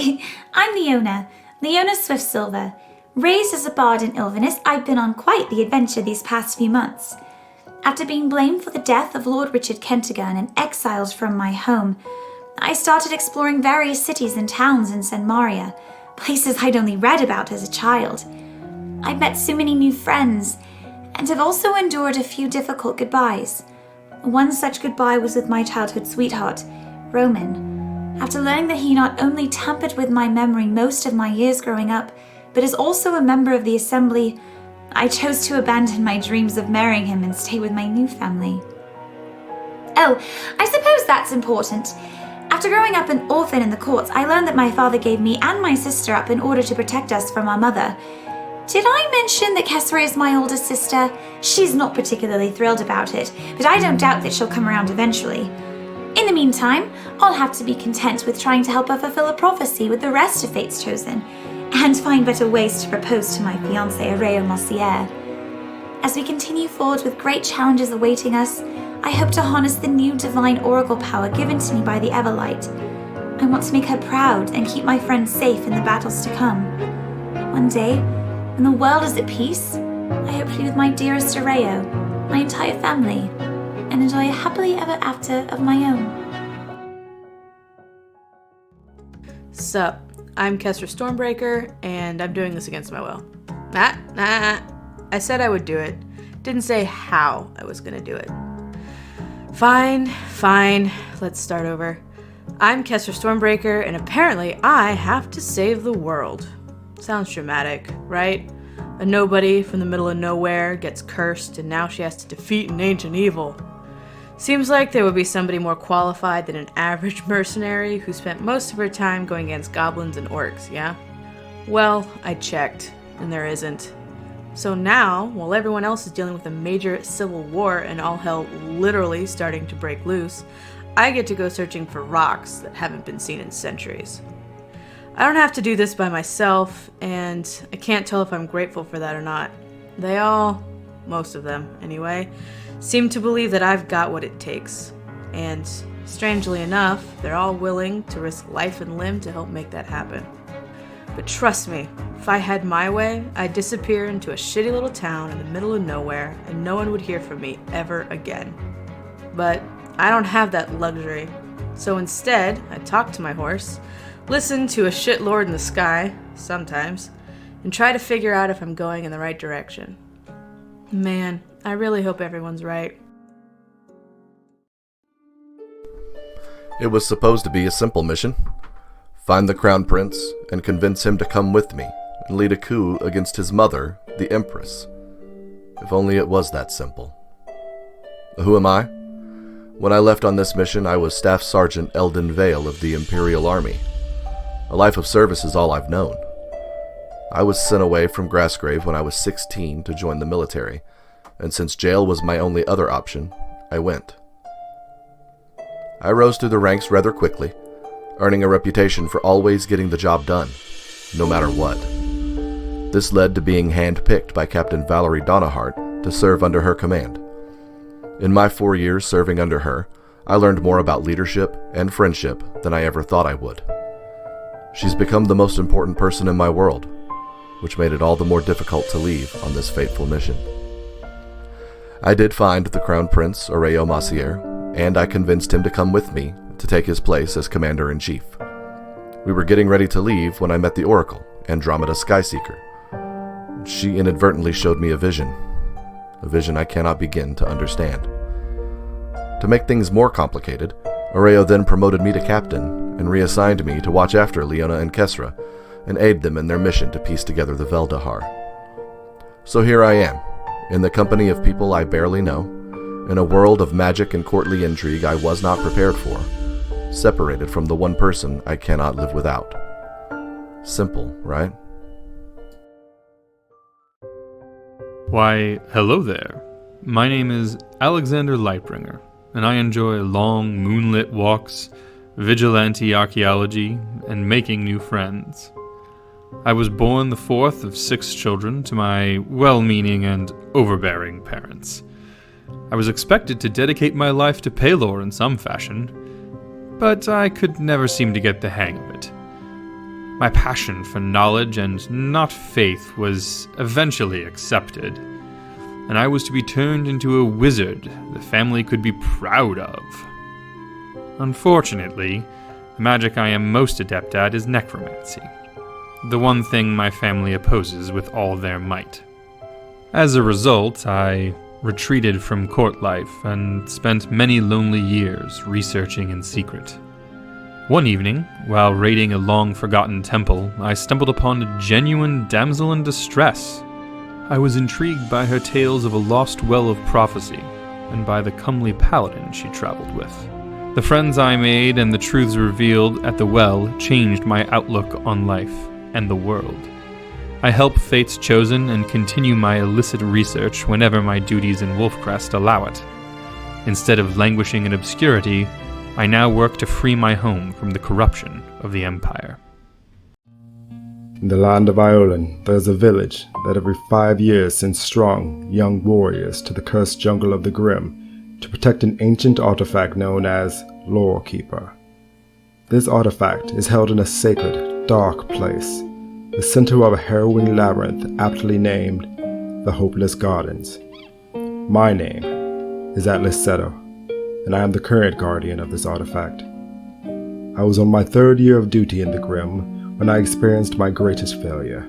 Hi, I'm Leona Swift-Silver. Raised as a bard in Ilvinus, I've been on quite the adventure these past few months. After being blamed for the death of Lord Richard Kentigern and exiled from my home, I started exploring various cities and towns in San Maria, places I'd only read about as a child. I've met so many new friends, and have also endured a few difficult goodbyes. One such goodbye was with my childhood sweetheart, Roman. After learning that he not only tampered with my memory most of my years growing up, but is also a member of the Assembly, I chose to abandon my dreams of marrying him and stay with my new family. Oh, I suppose that's important. After growing up an orphan in the courts, I learned that my father gave me and my sister up in order to protect us from our mother. Did I mention that Kessra is my oldest sister? She's not particularly thrilled about it, but I don't doubt that she'll come around eventually. In the meantime, I'll have to be content with trying to help her fulfill a prophecy with the rest of Fate's Chosen, and find better ways to propose to my fiancé Areo Mossier. As we continue forward with great challenges awaiting us, I hope to harness the new divine oracle power given to me by the Everlight. I want to make her proud and keep my friends safe in the battles to come. One day, when the world is at peace, I hope to be with my dearest Areo, my entire family, and enjoy a happily ever after of my own. Sup, I'm Kessra Stormbreaker, and I'm doing this against my will. I said I would do it. Didn't say how I was gonna do it. Fine, let's start over. I'm Kessra Stormbreaker, and apparently I have to save the world. Sounds dramatic, right? A nobody from the middle of nowhere gets cursed, and now she has to defeat an ancient evil. Seems like there would be somebody more qualified than an average mercenary who spent most of her time going against goblins and orcs, yeah? Well, I checked, and there isn't. So now, while everyone else is dealing with a major civil war and all hell literally starting to break loose, I get to go searching for rocks that haven't been seen in centuries. I don't have to do this by myself, and I can't tell if I'm grateful for that or not. They all, most of them anyway, seem to believe that I've got what it takes. And strangely enough, they're all willing to risk life and limb to help make that happen. But trust me, if I had my way, I'd disappear into a shitty little town in the middle of nowhere and no one would hear from me ever again. But I don't have that luxury. So instead, I talk to my horse, listen to a shitlord in the sky, sometimes, and try to figure out if I'm going in the right direction. Man, I really hope everyone's right. It was supposed to be a simple mission. Find the Crown Prince and convince him to come with me and lead a coup against his mother, the Empress. If only it was that simple. Who am I? When I left on this mission, I was Staff Sergeant Eldon Vale of the Imperial Army. A life of service is all I've known. I was sent away from Grassgrave when I was 16 to join the military, and since jail was my only other option, I went. I rose through the ranks rather quickly, earning a reputation for always getting the job done, no matter what. This led to being hand-picked by Captain Valerie Donahart to serve under her command. In my 4 years serving under her, I learned more about leadership and friendship than I ever thought I would. She's become the most important person in my world, which made it all the more difficult to leave on this fateful mission. I did find the Crown Prince, Areo Mossier, and I convinced him to come with me to take his place as Commander-in-Chief. We were getting ready to leave when I met the Oracle, Andromeda Skyseeker. She inadvertently showed me a vision I cannot begin to understand. To make things more complicated, Areo then promoted me to Captain and reassigned me to watch after Leona and Kessra and aid them in their mission to piece together the Veldahar. So here I am, in the company of people I barely know, in a world of magic and courtly intrigue I was not prepared for, separated from the one person I cannot live without. Simple, right? Why, hello there. My name is Alexander Lightbringer, and I enjoy long moonlit walks, vigilante archaeology, and making new friends. I was born the fourth of 6 children to my well-meaning and overbearing parents. I was expected to dedicate my life to Pelor in some fashion, but I could never seem to get the hang of it. My passion for knowledge and not faith was eventually accepted, and I was to be turned into a wizard the family could be proud of. Unfortunately, the magic I am most adept at is necromancy, the one thing my family opposes with all their might. As a result, I retreated from court life and spent many lonely years researching in secret. One evening, while raiding a long-forgotten temple, I stumbled upon a genuine damsel in distress. I was intrigued by her tales of a lost well of prophecy, and by the comely paladin she traveled with. The friends I made and the truths revealed at the well changed my outlook on life and the world. I help Fate's Chosen and continue my illicit research whenever my duties in Wolfcrest allow it. Instead of languishing in obscurity, I now work to free my home from the corruption of the Empire. In the land of Iolan, there is a village that every 5 years sends strong, young warriors to the cursed jungle of the Grim to protect an ancient artifact known as Lore Keeper. This artifact is held in a sacred, dark place, the center of a harrowing labyrinth aptly named the Hopeless Gardens. My name is Atlas Seto, and I am the current guardian of this artifact. I was on my 3rd year of duty in the Grim when I experienced my greatest failure.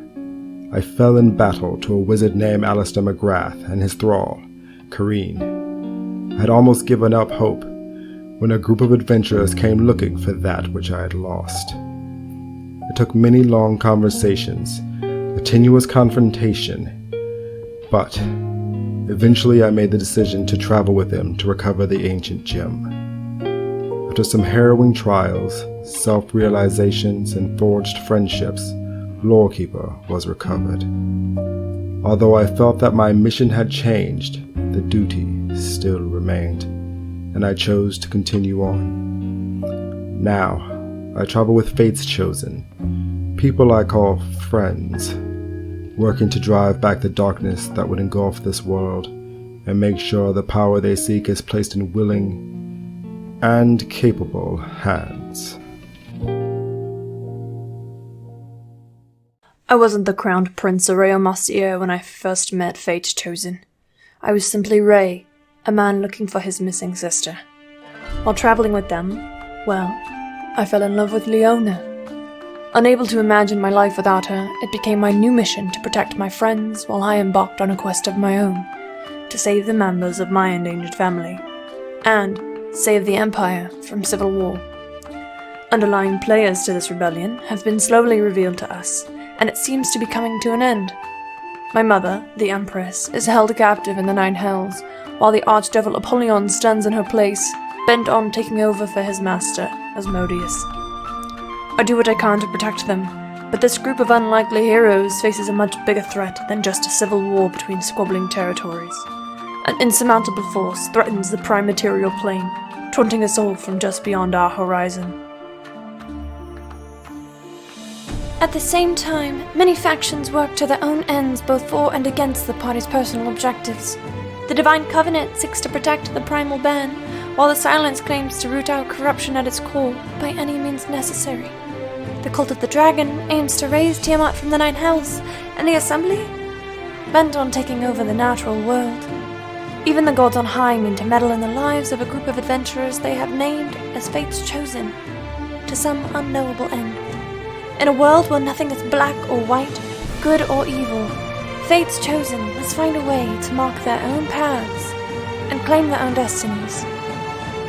I fell in battle to a wizard named Alistair McGrath and his thrall, Kareen. I had almost given up hope when a group of adventurers came looking for that which I had lost. It took many long conversations, a tenuous confrontation, but eventually I made the decision to travel with them to recover the ancient gem. After some harrowing trials, self-realizations, and forged friendships, Lorekeeper was recovered. Although I felt that my mission had changed, the duty still remained, and I chose to continue on. Now, I travel with Fate's Chosen, people I call friends, working to drive back the darkness that would engulf this world and make sure the power they seek is placed in willing and capable hands. I wasn't the crowned prince of Rayomastier when I first met Fate's Chosen. I was simply Ray, a man looking for his missing sister. While traveling with them, well, I fell in love with Leona. Unable to imagine my life without her, it became my new mission to protect my friends while I embarked on a quest of my own, to save the members of my endangered family, and save the Empire from civil war. Underlying players to this rebellion have been slowly revealed to us, and it seems to be coming to an end. My mother, the Empress, is held captive in the Nine Hells, while the Archdevil Apollyon stands in her place, bent on taking over for his master, Asmodeus. I do what I can to protect them, but this group of unlikely heroes faces a much bigger threat than just a civil war between squabbling territories. An insurmountable force threatens the prime material plane, taunting us all from just beyond our horizon. At the same time, many factions work to their own ends both for and against the party's personal objectives. The Divine Covenant seeks to protect the Primal Band, while the Silence claims to root out corruption at its core by any means necessary. The Cult of the Dragon aims to raise Tiamat from the Nine Hells, and the Assembly? Bent on taking over the natural world. Even the gods on high mean to meddle in the lives of a group of adventurers they have named as Fate's Chosen, to some unknowable end. In a world where nothing is black or white, good or evil, Fate's Chosen must find a way to mark their own paths and claim their own destinies.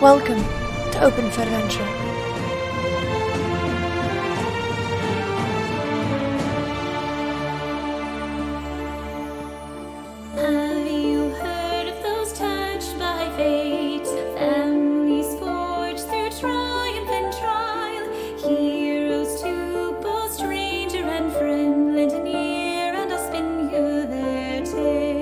Welcome to Open for Adventure. Have you heard of those touched by fate? Families forged through triumph and trial. Heroes to both stranger and friend lend an ear, and I'll spin you their tale.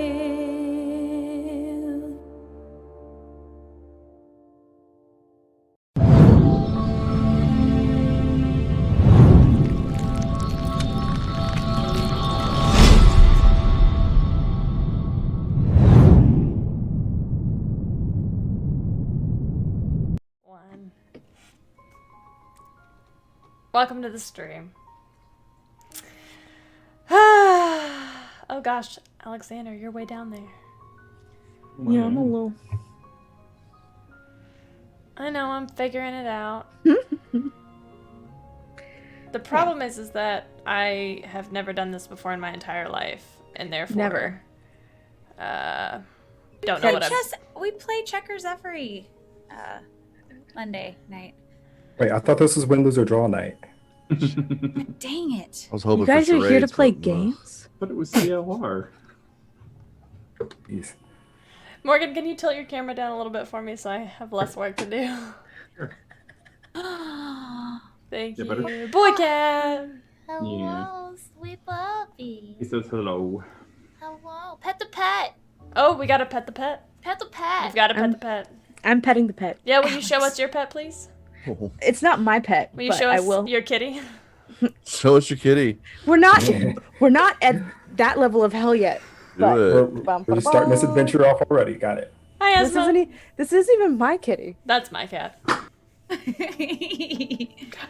Welcome to the stream. Oh gosh, Alexander, you're way down there. Yeah, I'm a little. I know, I'm figuring it out. The problem is that I have never done this before in my entire life, and therefore Never. Don't know what I'm. We play checkers every Monday night. Wait, I thought this was win, lose, or draw night. Dang it. I was hoping You guys for are here to charades, play but, games? But it was CLR. Jeez. Morgan, can you tilt your camera down a little bit for me so I have less work to do? Thank Yeah, you. better. Boy cat! Hello, sweet puppy. He says hello. Hello. Pet the pet. Oh, we gotta pet the pet. Pet the pet. We've gotta pet the pet. I'm petting the pet. Yeah, will you show us your pet, please? It's not my pet, Will you but show I us will. your kitty? Show us your kitty. We're not at that level of hell yet. Do But it. We're just starting this adventure off already. Got it. Hi, this Asma. this isn't even my kitty. That's my cat. I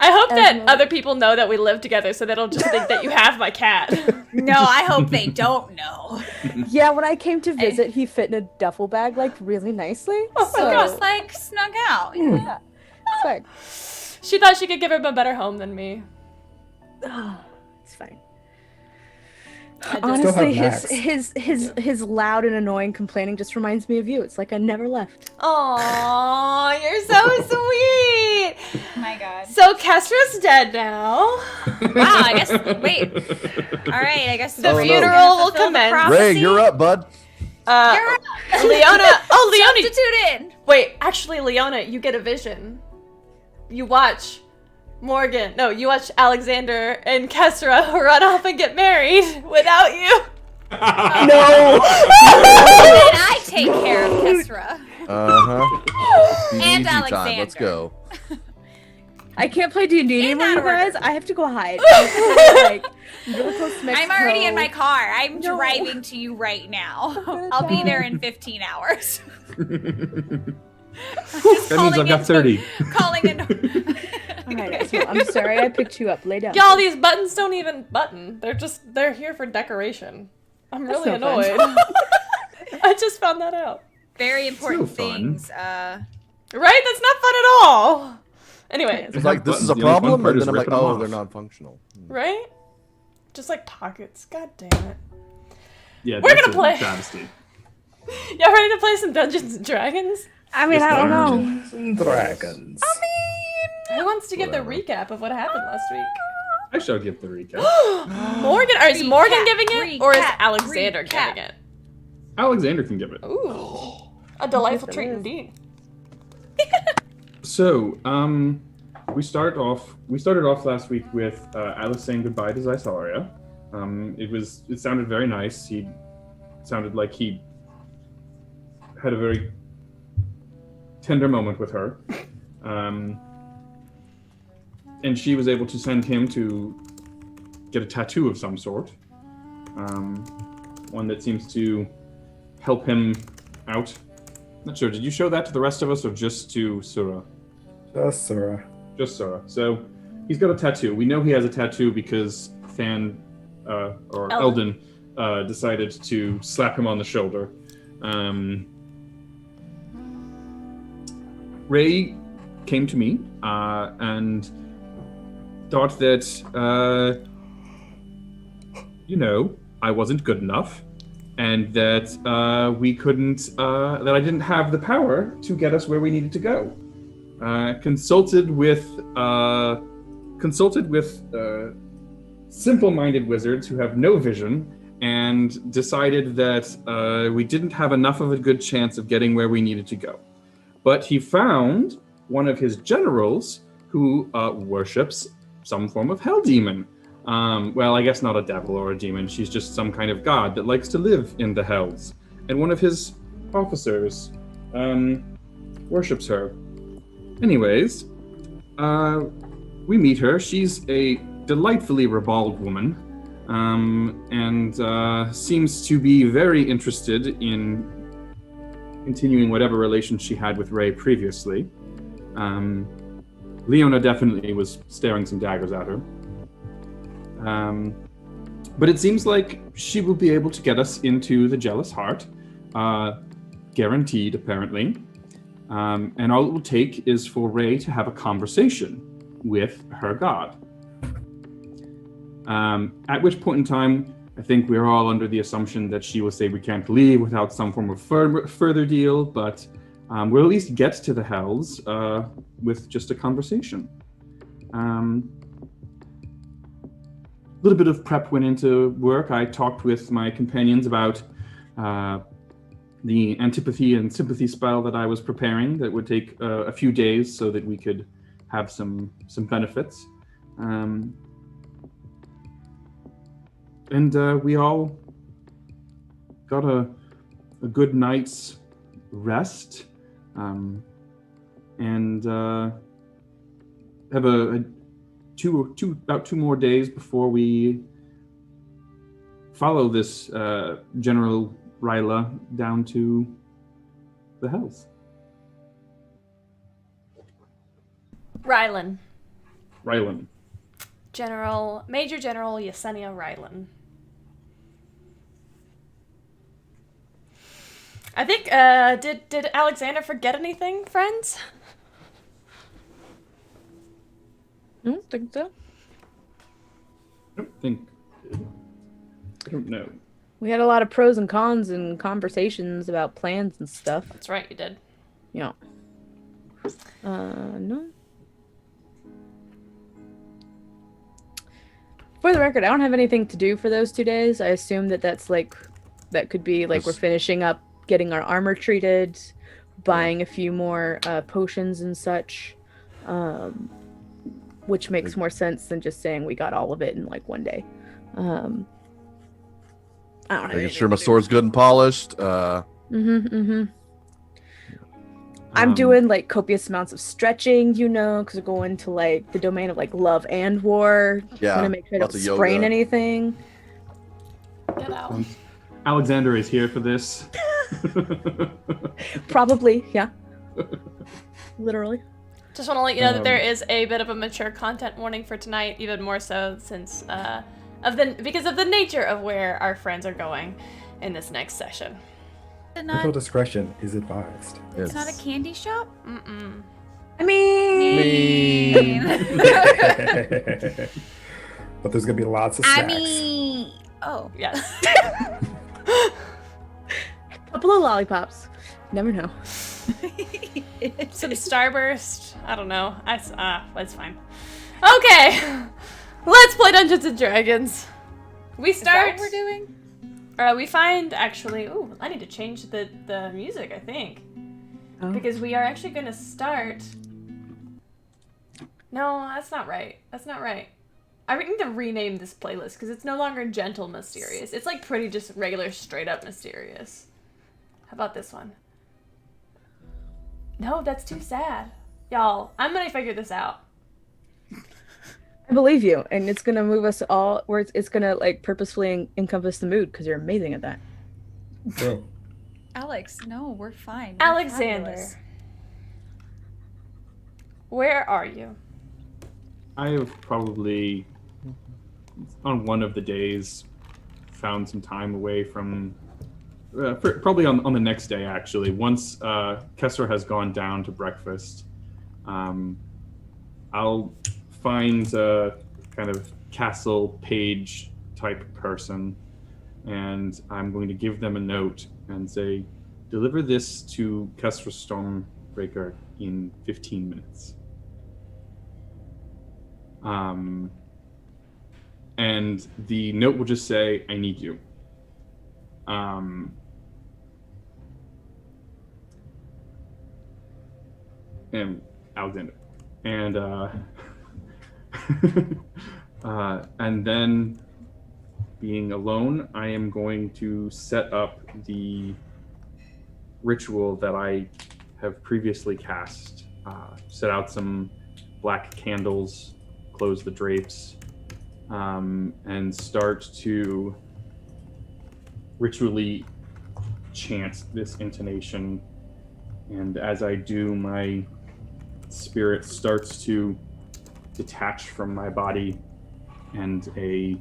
hope that Asma. other people know that we live together so they don't just think that you have my cat. No, I hope they don't know. Yeah, when I came to visit, he fit in a duffel bag like really nicely. So So just like snug out. yeah, it's fine. She thought she could give him a better home than me. It's fine. I just- Honestly, Still have his loud and annoying complaining just reminds me of you. It's like I never left. Aw, you're so sweet. My God. So Kestra's dead now. Wow, I guess. Wait. All right, I guess The Oh, no. funeral will commence. Ray, you're up, bud. Leona. Oh, Leona. Substitute in. Wait, actually, Leona, you get a vision. You watch Morgan. No, you watch Alexander and Kesra run off and get married without you. No. And I take care of Kesra. Uh-huh. And time. Alexander. Let's go. I can't play D&D In anymore, that you order. guys. I have to go hide. I have to go, like, really close to I'm already in my Mexico. car. I'm No. driving to you right now. gonna I'll be die. there in 15 hours. That means I've got 30. Calling in. All right, Esmo, I'm sorry I picked you up. Lay down. Y'all, these buttons don't even button. They're here for decoration. I'm That's really no fun. annoyed. I just found that out. Very important So fun. things. Right? That's not fun at all. Anyway, It's like, this is a The only fun problem, part and is then I'm like, ripping them oh, off. they're non-functional. right? Just like pockets. God damn it. Yeah, We're that's gonna a play. travesty. Y'all ready to play some Dungeons and Dragons? I mean, I don't know. Dungeons and Dragons. Who wants to give the Whatever. recap of what happened last week? I shall give the recap. Morgan, or is Morgan Recap, giving it, or is recap, Alexander recap. giving it? Alexander can give it. Ooh, a delightful Yes, it treat is. indeed. So, we started off last week with Alice saying goodbye to Zysaria. It sounded very nice. He sounded like he had a very tender moment with her. And she was able to send him to get a tattoo of some sort. One that seems to help him out. Not sure, did you show that to the rest of us or just to Sura? Just Sura. Just Sura. So he's got a tattoo. We know he has a tattoo because Eldon decided to slap him on the shoulder. Ray came to me and thought that, I wasn't good enough, and that we couldn't, that I didn't have the power to get us where we needed to go. Consulted with simple-minded wizards who have no vision, and decided that we didn't have enough of a good chance of getting where we needed to go. But he found one of his generals who worships some form of hell demon. Well, I guess not a devil or a demon. She's just some kind of god that likes to live in the hells. And one of his officers worships her. Anyways, we meet her. She's a delightfully ribald woman, and seems to be very interested in continuing whatever relation she had with Ray previously. Leona definitely was staring some daggers at her. But it seems like she will be able to get us into the Jealous Heart. Guaranteed, apparently. And all it will take is for Ray to have a conversation with her god. At which point in time, I think we're all under the assumption that she will say we can't leave without some form of further deal, but we'll at least get to the Hells with just a conversation. A little bit of prep went into work. I talked with my companions about the antipathy and sympathy spell that I was preparing that would take a few days so that we could have some benefits. And we all got a good night's rest, and have about 2 more days before we follow this General Ryla down to the Hells. Rylan. Major General Yesenia Rylan. I think, did Alexander forget anything, friends? I don't think so. I don't know. We had a lot of pros and cons and conversations about plans and stuff. That's right, you did. Yeah. No. For the record, I don't have anything to do for those 2 days. I assume that that could be like we're finishing up getting our armor treated, buying a few more potions and such, which makes more sense than just saying we got all of it in like 1 day. I don't know. Making sure my sword's good and polished. I'm doing like copious amounts of stretching, because we're going to like the domain of like love and war. Yeah, Trying to make sure I don't lots of sprain yoga. anything. Get out. Alexander is here for this. Probably, yeah. Literally. Just want to let you know that there is a bit of a mature content warning for tonight, even more so since because of the nature of where our friends are going in this next session. Parental discretion is advised. It's not a candy shop? Mm-mm. I mean, But there's gonna be lots of snacks. Oh. Yes. couple of lollipops. Never know. Some Starburst. I don't know. That's fine. Okay. Let's play Dungeons and Dragons. We start. Is that what we're doing? We find actually. Ooh, I need to change the music. I think because we are actually going to start. No, that's not right. That's not right. I need to rename this playlist because it's no longer Gentle Mysterious. It's like pretty just regular, straight up Mysterious. How about this one? No, that's too sad. Y'all, I'm gonna figure this out. I believe you, and it's gonna move us all. Where it's gonna like purposefully encompass the mood because you're amazing at that. Bro. Alex, no, we're fine. Alexander, where are you? I have probably, on one of the days, found some time away from, probably on the next day actually. Once Kessler has gone down to breakfast, I'll find a kind of castle page type person, and I'm going to give them a note and say, deliver this to Kessler Stormbreaker in 15 minutes. And the note will just say, I need you. And Alexander. And, and then being alone, I am going to set up the ritual that I have previously cast. Set out some black candles, close the drapes, and start to ritually chant this intonation. And as I do, my spirit starts to detach from my body, and a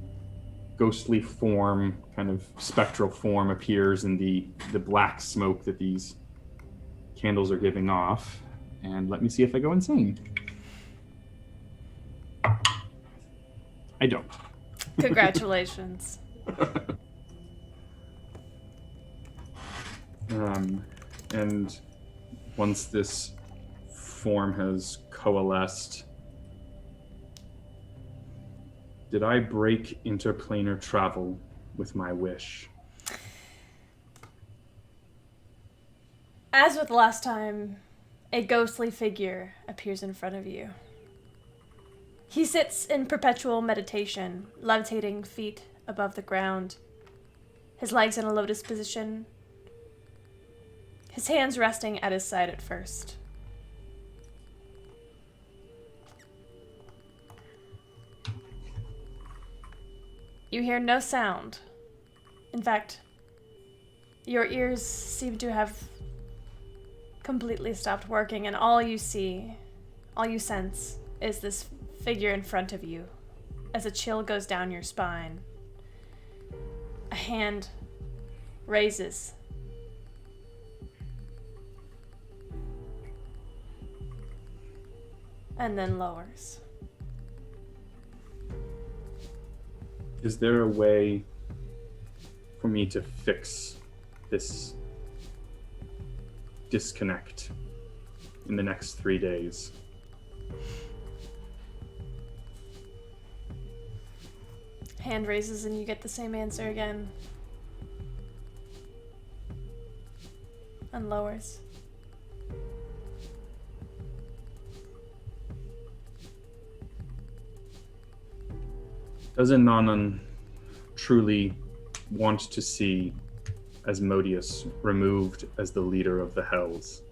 ghostly form, kind of spectral form, appears in the black smoke that these candles are giving off. And let me see if I go insane. I don't. Congratulations. And once this form has coalesced, did I break interplanar travel with my wish? As with last time, a ghostly figure appears in front of you. He sits in perpetual meditation, levitating feet above the ground, his legs in a lotus position, his hands resting at his side at first. You hear no sound. In fact, your ears seem to have completely stopped working, and all you sense is this figure in front of you as a chill goes down your spine. A hand raises. And then lowers. Is there a way for me to fix this disconnect in the next 3 days? Hand raises and you get the same answer again. And lowers. Doesn't Nanan truly want to see Asmodeus removed as the leader of the Hells?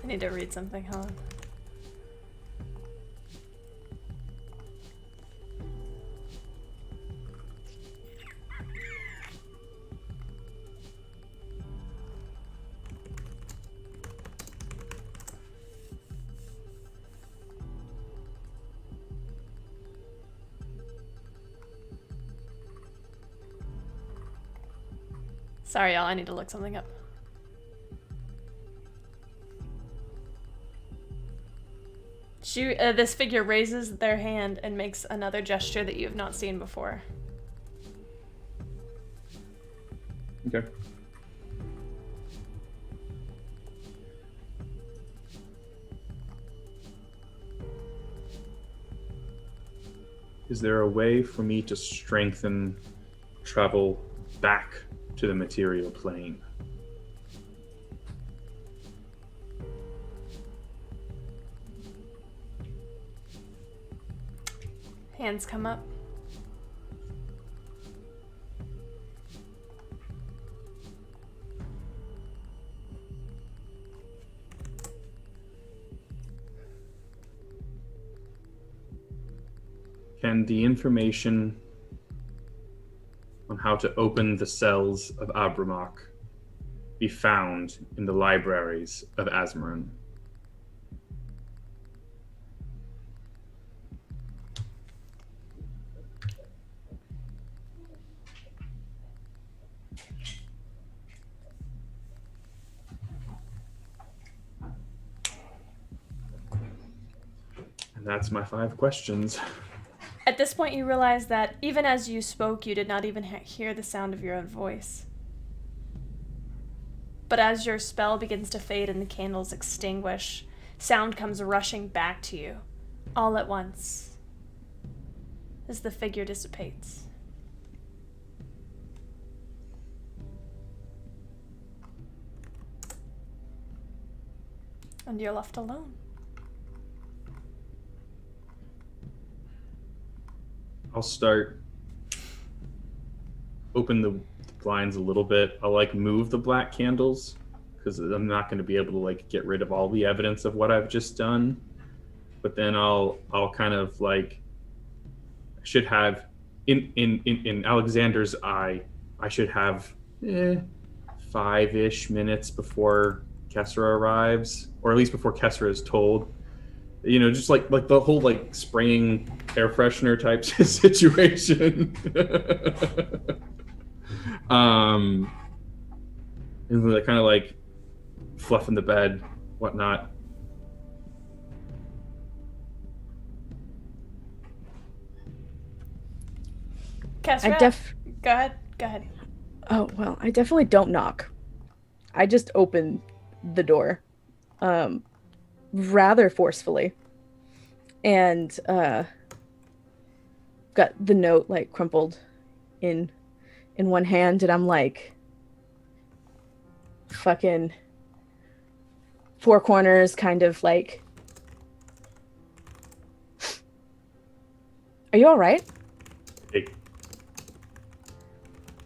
I need to read something, hold on. Sorry, y'all, I need to look something up. This figure raises their hand and makes another gesture that you have not seen before. Okay. Is there a way for me to strengthen travel back to the material plane? Hands come up. Can the information on how to open the cells of Abramok be found in the libraries of Azmoran? And that's my 5 questions. At this point, you realize that even as you spoke, you did not even hear the sound of your own voice. But as your spell begins to fade and the candles extinguish, sound comes rushing back to you, all at once, as the figure dissipates. And you're left alone. I'll start, open the blinds a little bit. I'll move the black candles because I'm not going to be able to get rid of all the evidence of what I've just done. But then I'll kind of I should have in Alexander's eye, I should have 5-ish minutes before Kessera arrives, or at least before Kessera is told. Just like the whole like spraying air freshener type situation. And they're kind of like fluffing the bed, whatnot. Kessera, go ahead. Oh, well, I definitely don't knock. I just open the door, rather forcefully, and got the note like crumpled in one hand, and I'm like, fucking four corners, kind of like, are you all right? Hey.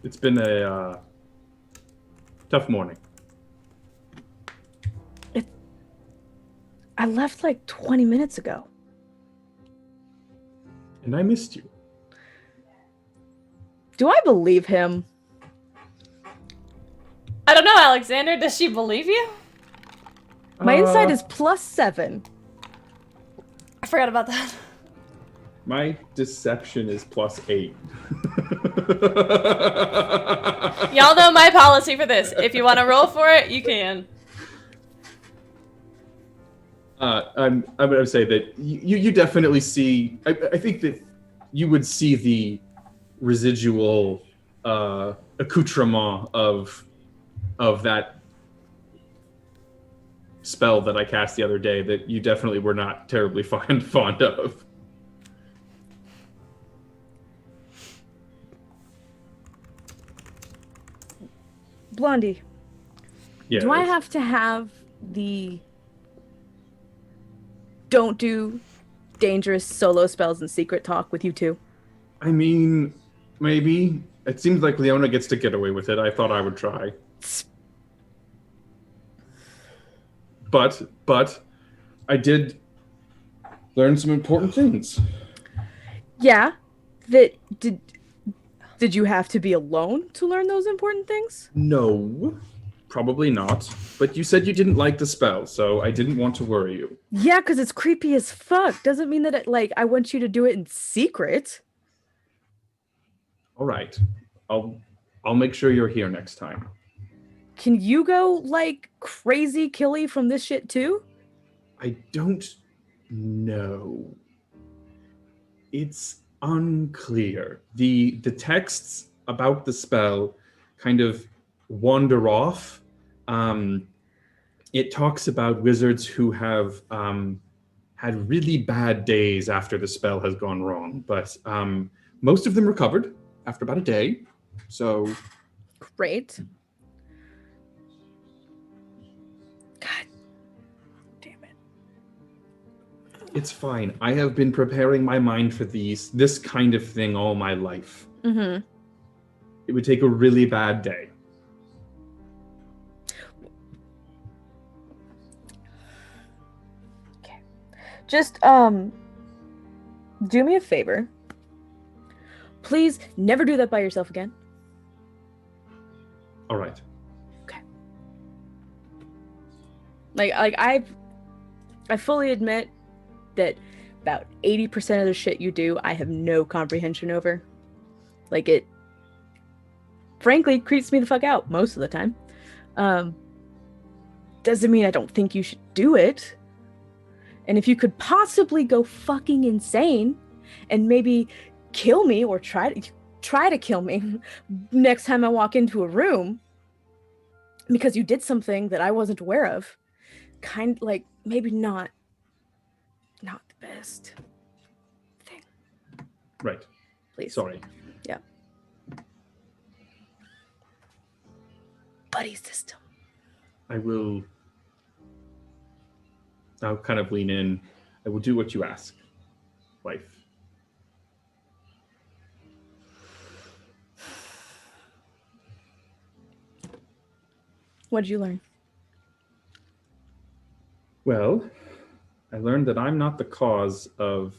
It's been a tough morning. I left like 20 minutes ago. And I missed you. Do I believe him? I don't know, Alexander. Does she believe you? My insight is +7. I forgot about that. My deception is +8. Y'all know my policy for this. If you want to roll for it, you can. I'm going to say that you definitely see. I think that you would see the residual accoutrement of that spell that I cast the other day that you definitely were not terribly fond of. Blondie, Yeah. do I have to have the don't do dangerous solo spells and secret talk with you two? I mean, maybe. It seems like Leona gets to get away with it. I thought I would try. But I did learn some important things. Yeah. Did you have to be alone to learn those important things? No, probably not. But you said you didn't like the spell, so I didn't want to worry you. Yeah, because it's creepy as fuck. Doesn't mean that I want you to do it in secret. All right. I'll make sure you're here next time. Can you go like crazy killy from this shit too? I don't know. It's unclear. The texts about the spell kind of wander off. It talks about wizards who have had really bad days after the spell has gone wrong, but most of them recovered after about a day. So great. God damn it. It's fine. I have been preparing my mind for this kind of thing all my life. Mm-hmm. It would take a really bad day. Okay. Just do me a favor. Please never do that by yourself again. All right. Okay. I fully admit that about 80% of the shit you do, I have no comprehension over. Like, it frankly creeps me the fuck out most of the time. Doesn't mean I don't think you should do it. And if you could possibly go fucking insane and maybe kill me or try to kill me next time I walk into a room because you did something that I wasn't aware of, kind like maybe not the best thing. Right. Please. Sorry. Yeah. Buddy system. I'll kind of lean in. I will do what you ask, wife. What did you learn? Well, I learned that I'm not the cause of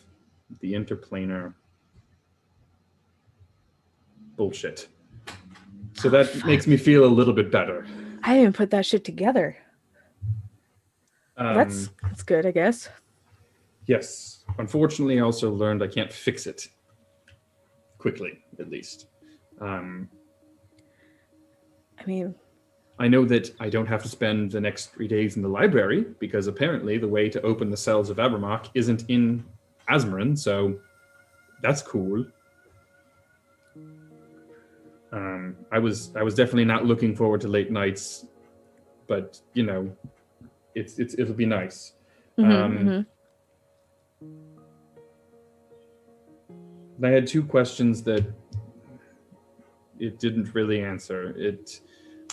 the interplanar bullshit. So that makes me feel a little bit better. I didn't put that shit together. That's good, I guess. Yes. Unfortunately, I also learned I can't fix it quickly, at least. I mean, I know that I don't have to spend the next 3 days in the library because apparently the way to open the cells of Abermach isn't in Asmarin, so that's cool. I was definitely not looking forward to late nights, but you know, it'll be nice. I had 2 questions that it didn't really answer. It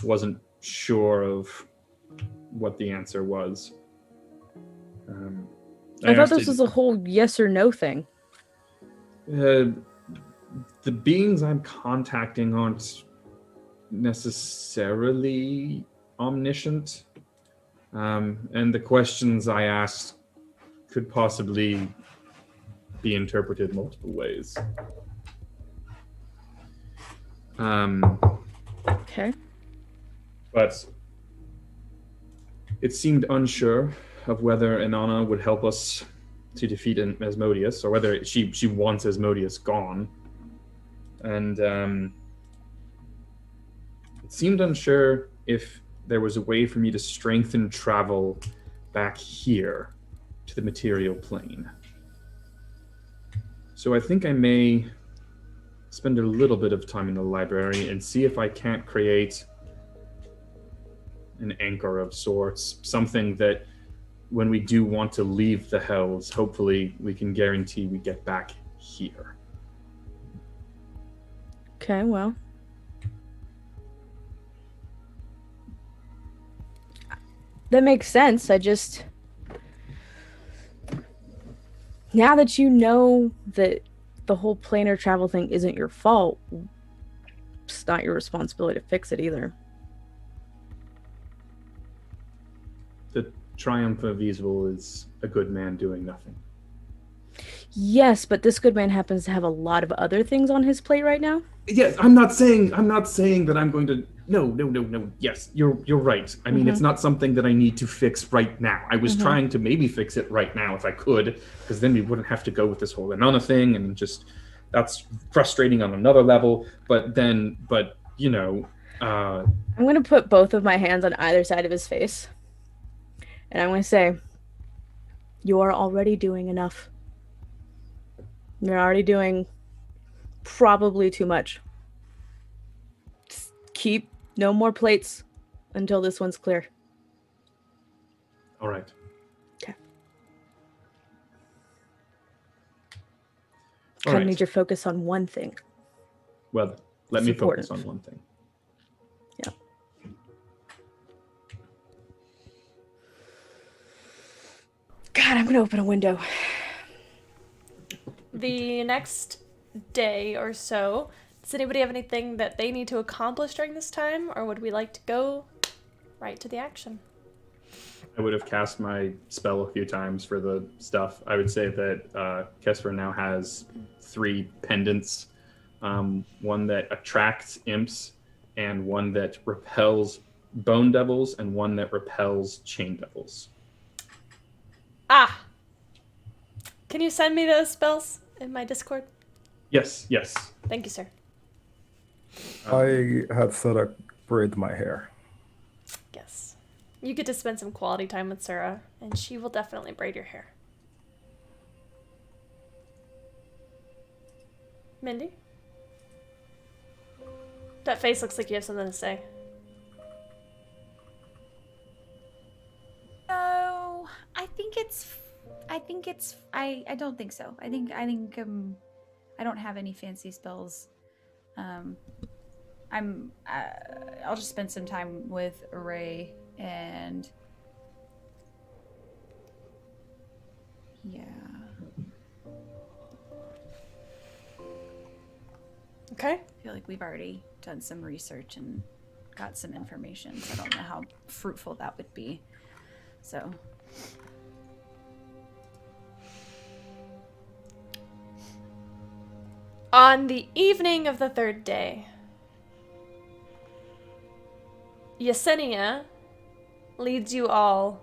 wasn't sure of what the answer was. I thought this was a whole yes or no thing. The beings I'm contacting aren't necessarily omniscient. And the questions I asked could possibly be interpreted multiple ways. Okay. But it seemed unsure of whether Inanna would help us to defeat Asmodeus, or whether she wants Asmodeus gone. And it seemed unsure if there was a way for me to strengthen travel back here to the material plane. So I think I may spend a little bit of time in the library and see if I can't create an anchor of sorts, something that when we do want to leave the Hells, hopefully we can guarantee we get back here. Okay, well. That makes sense. Now that you know that the whole planar travel thing isn't your fault, it's not your responsibility to fix it either. The triumph of evil is a good man doing nothing. Yes, but this good man happens to have a lot of other things on his plate right now. Yes, I'm not saying that I'm going to. No. Yes, you're right. I mean, it's not something that I need to fix right now. I was trying to maybe fix it right now if I could, because then we wouldn't have to go with this whole Inanna thing, and just that's frustrating on another level. But you know, I'm going to put both of my hands on either side of his face, and I'm going to say, you are already doing enough. You're already doing probably too much. Just keep no more plates until this one's clear. All right. Okay. All Kind of right. need your focus on one thing. Well, let It's me important. focus on one thing. Yeah. God, I'm going to open a window. The next day or so, does anybody have anything that they need to accomplish during this time, or would we like to go right to the action? I would have cast my spell a few times for the stuff. I would say that Kesper now has 3 pendants. One that attracts imps, and one that repels bone devils, and one that repels chain devils. Ah! Can you send me those spells in my Discord? Yes. Thank you, sir. I had set up braid my hair. Yes. You get to spend some quality time with Sarah, and she will definitely braid your hair. Mindy? That face looks like you have something to say. No, I don't think so. I think I don't have any fancy spells. I'll just spend some time with Ray and yeah. Okay. I feel like we've already done some research and got some information, so I don't know how fruitful that would be. So On the evening of the 3rd day, Yesenia leads you all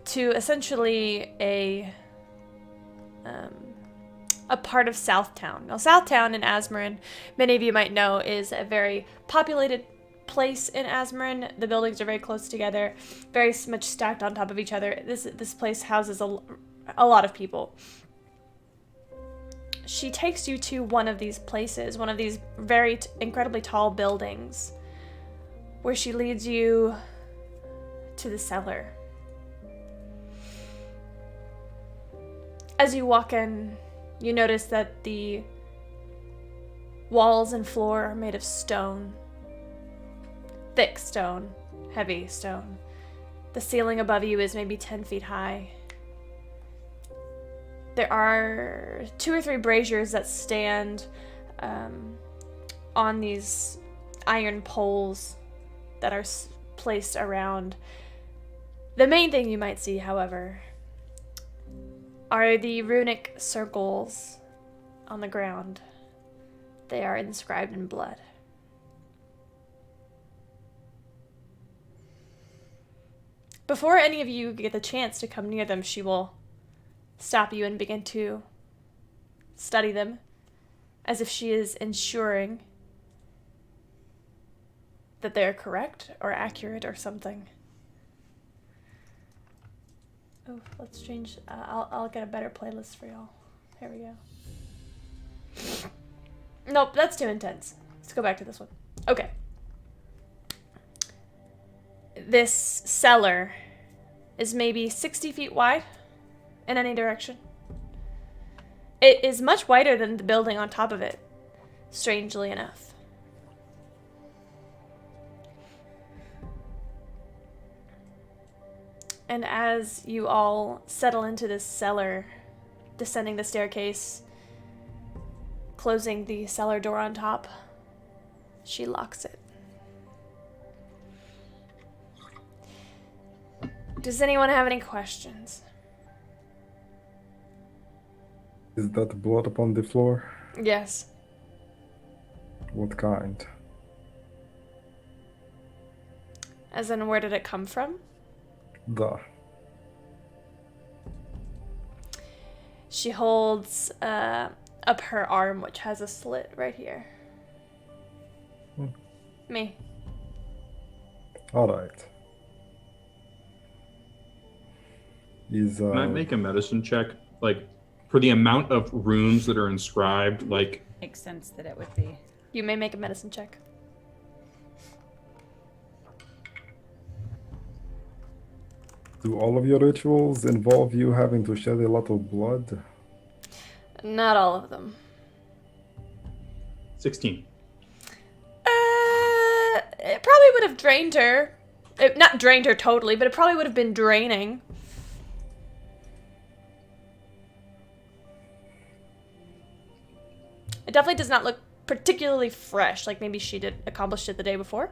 to essentially a part of Southtown. Now, Southtown in Azmoran, many of you might know, is a very populated place in Azmoran. The buildings are very close together, very much stacked on top of each other. This place houses a lot of people. She takes you to one of these places, one of these very incredibly tall buildings, where she leads you to the cellar. As you walk in, you notice that the walls and floor are made of stone. Thick stone, heavy stone. The ceiling above you is maybe 10 feet high. There are 2 or 3 braziers that stand on these iron poles that are placed around. The main thing you might see, however, are the runic circles on the ground. They are inscribed in blood. Before any of you get the chance to come near them, she will stop you and begin to study them, as if she is ensuring that they are correct or accurate or something. Oh, let's change. I'll get a better playlist for y'all. Here we go. Nope, that's too intense. Let's go back to this one. Okay. This cellar is maybe 60 feet wide in any direction. It is much wider than the building on top of it, strangely enough. And as you all settle into this cellar, descending the staircase, closing the cellar door on top, she locks it. Does anyone have any questions? Is that blood upon the floor? Yes. What kind? As in, where did it come from? She holds up her arm, which has a slit right here. Me. Alright. Can I make a medicine check? Like, for the amount of runes that are inscribed, like... Makes sense that it would be. You may make a medicine check. Do all of your rituals involve you having to shed a lot of blood? Not all of them. 16. It probably would have drained her. Not drained her totally, but it probably would have been draining. It definitely does not look particularly fresh, like maybe she did accomplish it the day before.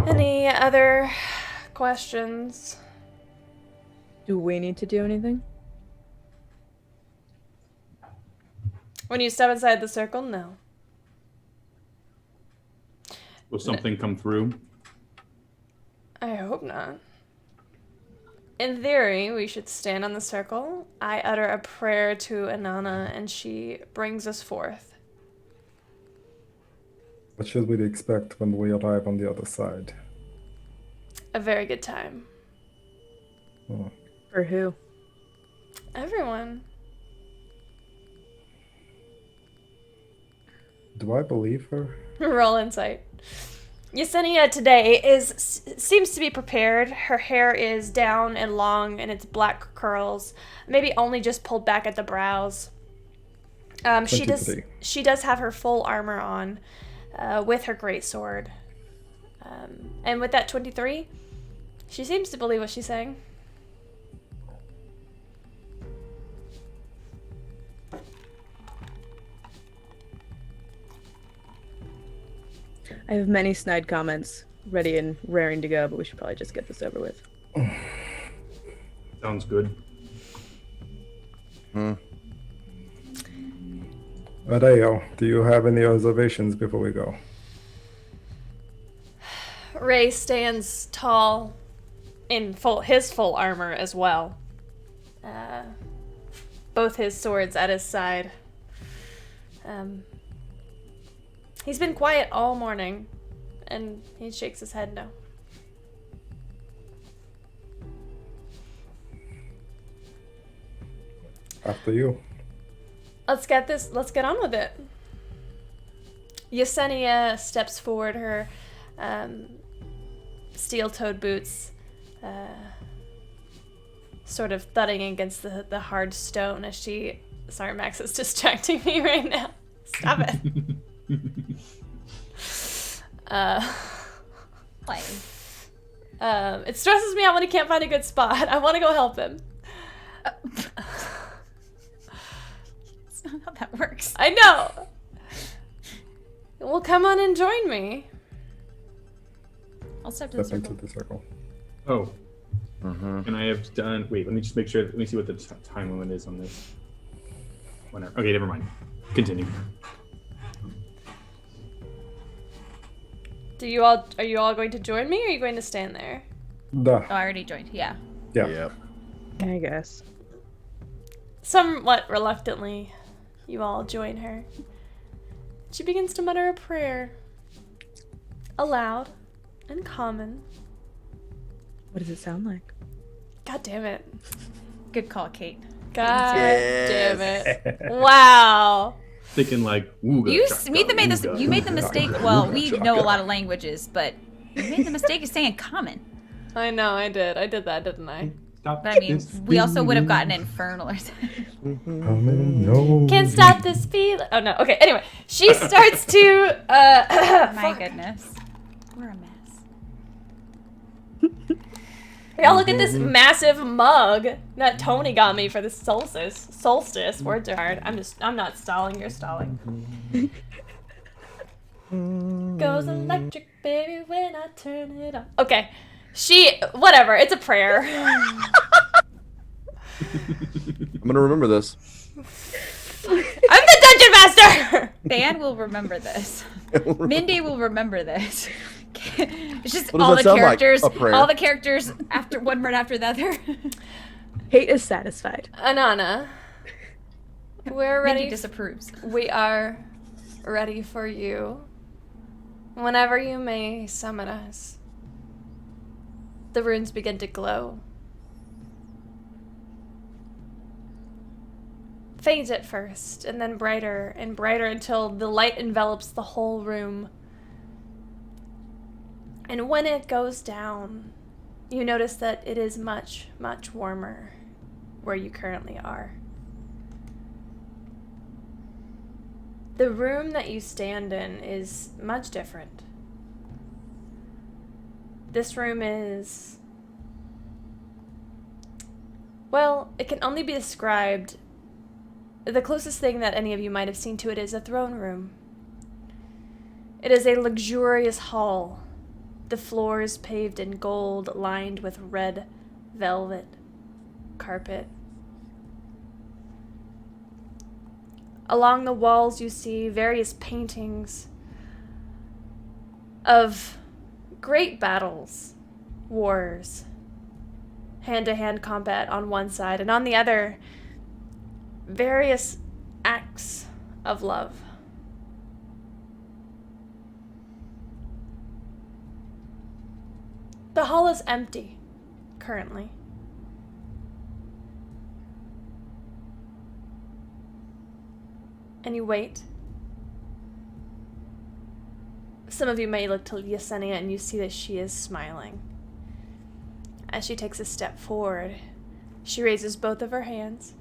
Any other questions? Do we need to do anything? When you step inside the circle, no. Will something come through? I hope not. In theory, we should stand on the circle. I utter a prayer to Inanna, and she brings us forth. What should we expect when we arrive on the other side? A very good time. For who? Everyone. Do I believe her? Roll insight. Yesenia today seems to be prepared. Her hair is down and long, and it's black curls, maybe only just pulled back at the brows. She does have her full armor on, with her greatsword. And with that 23, she seems to believe what she's saying. I have many snide comments ready and raring to go, but we should probably just get this over with. Sounds good. I Adeo, do you have any observations before we go? Ray stands tall in his full armor as well. Both his swords at his side. He's been quiet all morning, and he shakes his head no. After you. Let's get on with it. Yesenia steps forward, her steel-toed boots sort of thudding against the hard stone as she... Sorry, Max is distracting me right now. Stop it. It stresses me out when he can't find a good spot. I want to go help him. That's not how that works. I know. Well, come on and join me. I'll step to the Step circle. into the circle. Oh. And I have done. Wait, let me just make sure. Let me see what the time limit is on this. Whenever. Okay, never mind. Continue. Are you all going to join me, or are you going to stand there? Duh. Oh, I already joined. Yeah. Yeah. Yep. I guess. Somewhat reluctantly, you all join her. She begins to mutter a prayer. Aloud and common. What does it sound like? God damn it. Good call, Kate. God damn it. Wow. Thinking like, ooga, You chaka, made ooga, you made the ooga, mistake. chaka, Well, ooga, we chaka. know a lot of languages, but you made the mistake of saying common. I know, I did. I did that, didn't I? Stop But I mean, this we also would have feeling. gotten infernal or something. No. Can't stop this feeling. Oh no. Okay. Anyway, she starts to. My goodness, we're a mess. Y'all look at this massive mug that Tony got me for the solstice. Solstice. Words are hard. I'm not stalling. You're stalling. Goes electric, baby, when I turn it on. Okay. Whatever. It's a prayer. I'm gonna remember this. I'm the dungeon master. Dan will remember this. Mindy will remember this. It's just What does all that the sound like? characters. A prayer? All the characters after one right after the other. Kate is satisfied. Anana. We're Mindy ready. disapproves. We are ready for you. Whenever you may summon us. The runes begin to glow. Fades at first, and then brighter and brighter until the light envelops the whole room. And when it goes down, you notice that it is much, much warmer where you currently are. The room that you stand in is much different. This room is... well, it can only be described... the closest thing that any of you might have seen to it is a throne room. It is a luxurious hall. The floors paved in gold, lined with red velvet carpet. Along the walls you see various paintings of great battles, wars, hand-to-hand combat on one side, and on the other, various acts of love. The hall is empty, currently. And you wait. Some of you may look to Yesenia and you see that she is smiling. As she takes a step forward, she raises both of her hands.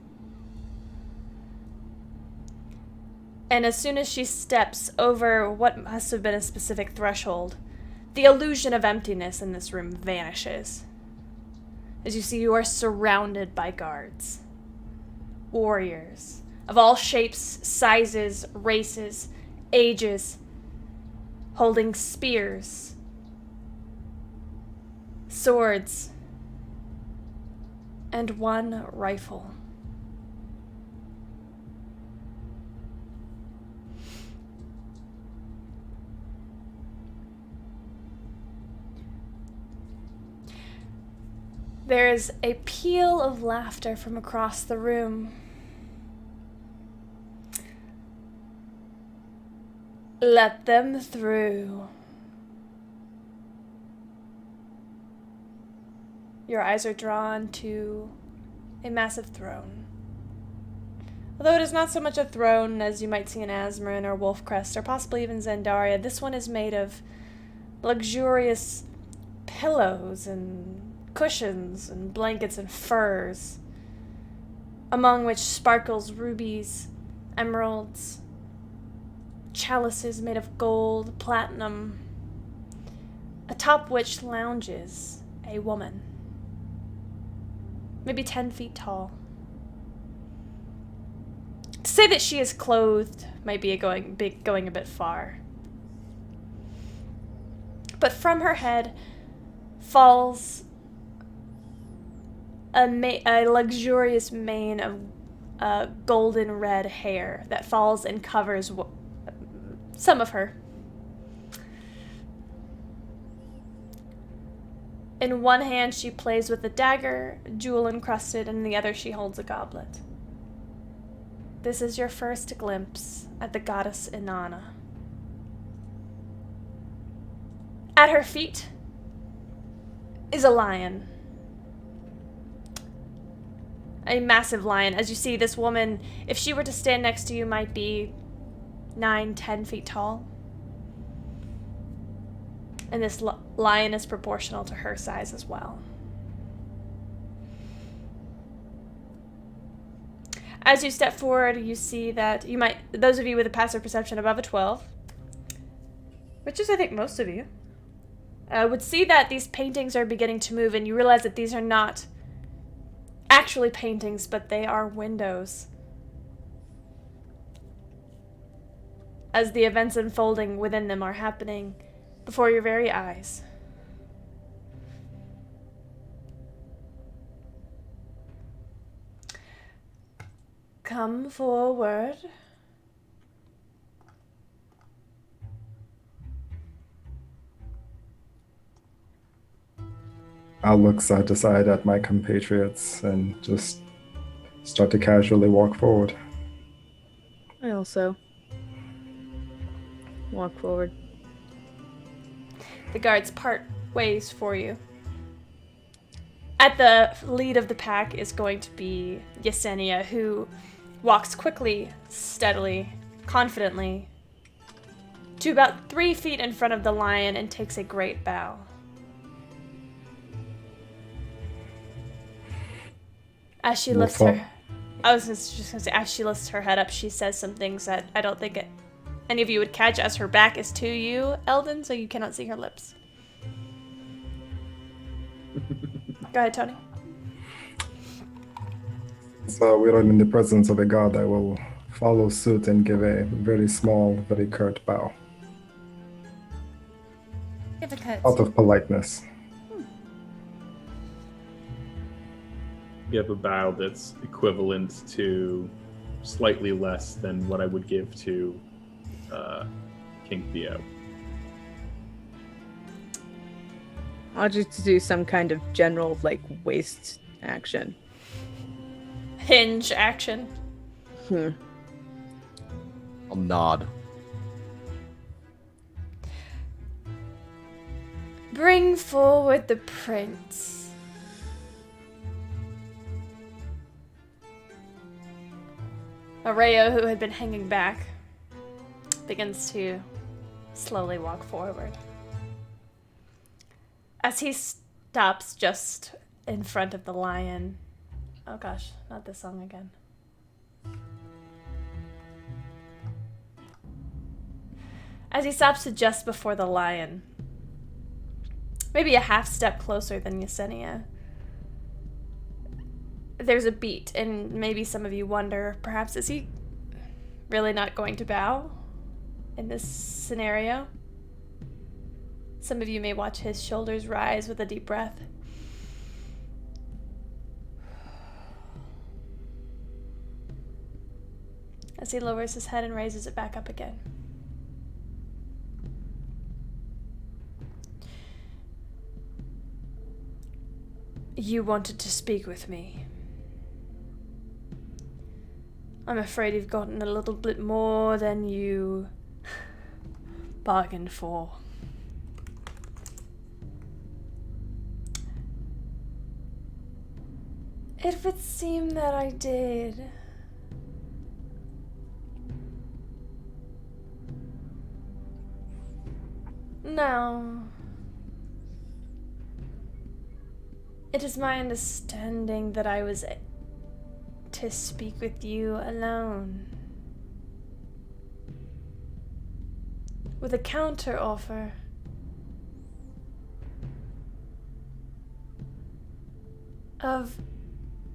And as soon as she steps over what must have been a specific threshold, the illusion of emptiness in this room vanishes. As you see, you are surrounded by guards. Warriors of all shapes, sizes, races, ages, holding spears, swords, and one rifle. There is a peal of laughter from across the room. Let them through. Your eyes are drawn to a massive throne. Although it is not so much a throne as you might see in Azmorin or Wolfcrest or possibly even Zandaria, this one is made of luxurious pillows and cushions and blankets and furs, among which sparkles rubies, emeralds, chalices made of gold, platinum, atop which lounges a woman, maybe 10 feet tall. To say that she is clothed might be going a bit far. But from her head falls a luxurious mane of golden red hair that falls and covers some of her. In one hand she plays with a dagger, jewel encrusted, and in the other she holds a goblet. This is your first glimpse at the goddess Inanna. At her feet is a lion. A massive lion. As you see, this woman, if she were to stand next to you, might be 9-10 feet tall. And this lion is proportional to her size as well. As you step forward, you see that those of you with a passive perception above a 12, which is, I think, most of you, would see that these paintings are beginning to move, and you realize that these are not actually paintings, but they are windows. As the events unfolding within them are happening before your very eyes. Come forward. I'll look side to side at my compatriots and just start to casually walk forward. I also walk forward. The guards part ways for you. At the lead of the pack is going to be Yesenia, who walks quickly, steadily, confidently to about 3 feet in front of the lion and takes a great bow. As she lifts her... I was just going to say, as she lifts her head up, she says some things that I don't think any of you would catch, as her back is to you, Eldon, so you cannot see her lips. Go ahead, Tony. So we are in the presence of a god. I will follow suit and give a very small, very curt bow. Give a curtsy. Out of politeness. Give a bow that's equivalent to slightly less than what I would give to King Theo. I'll just do some kind of general, waist action. Hinge action. I'll nod. Bring forward the prince. Areo, who had been hanging back, begins to slowly walk forward. As he stops just in front of the lion. Oh gosh, not this song again. As he stops to just before the lion, maybe a half step closer than Yesenia, there's a beat, and maybe some of you wonder, perhaps, is he really not going to bow in this scenario? Some of you may watch his shoulders rise with a deep breath. As he lowers his head and raises it back up again. You wanted to speak with me. I'm afraid you've gotten a little bit more than you bargained for. It would seem that I did. Now, it is my understanding that I was to speak with you alone. With a counter offer.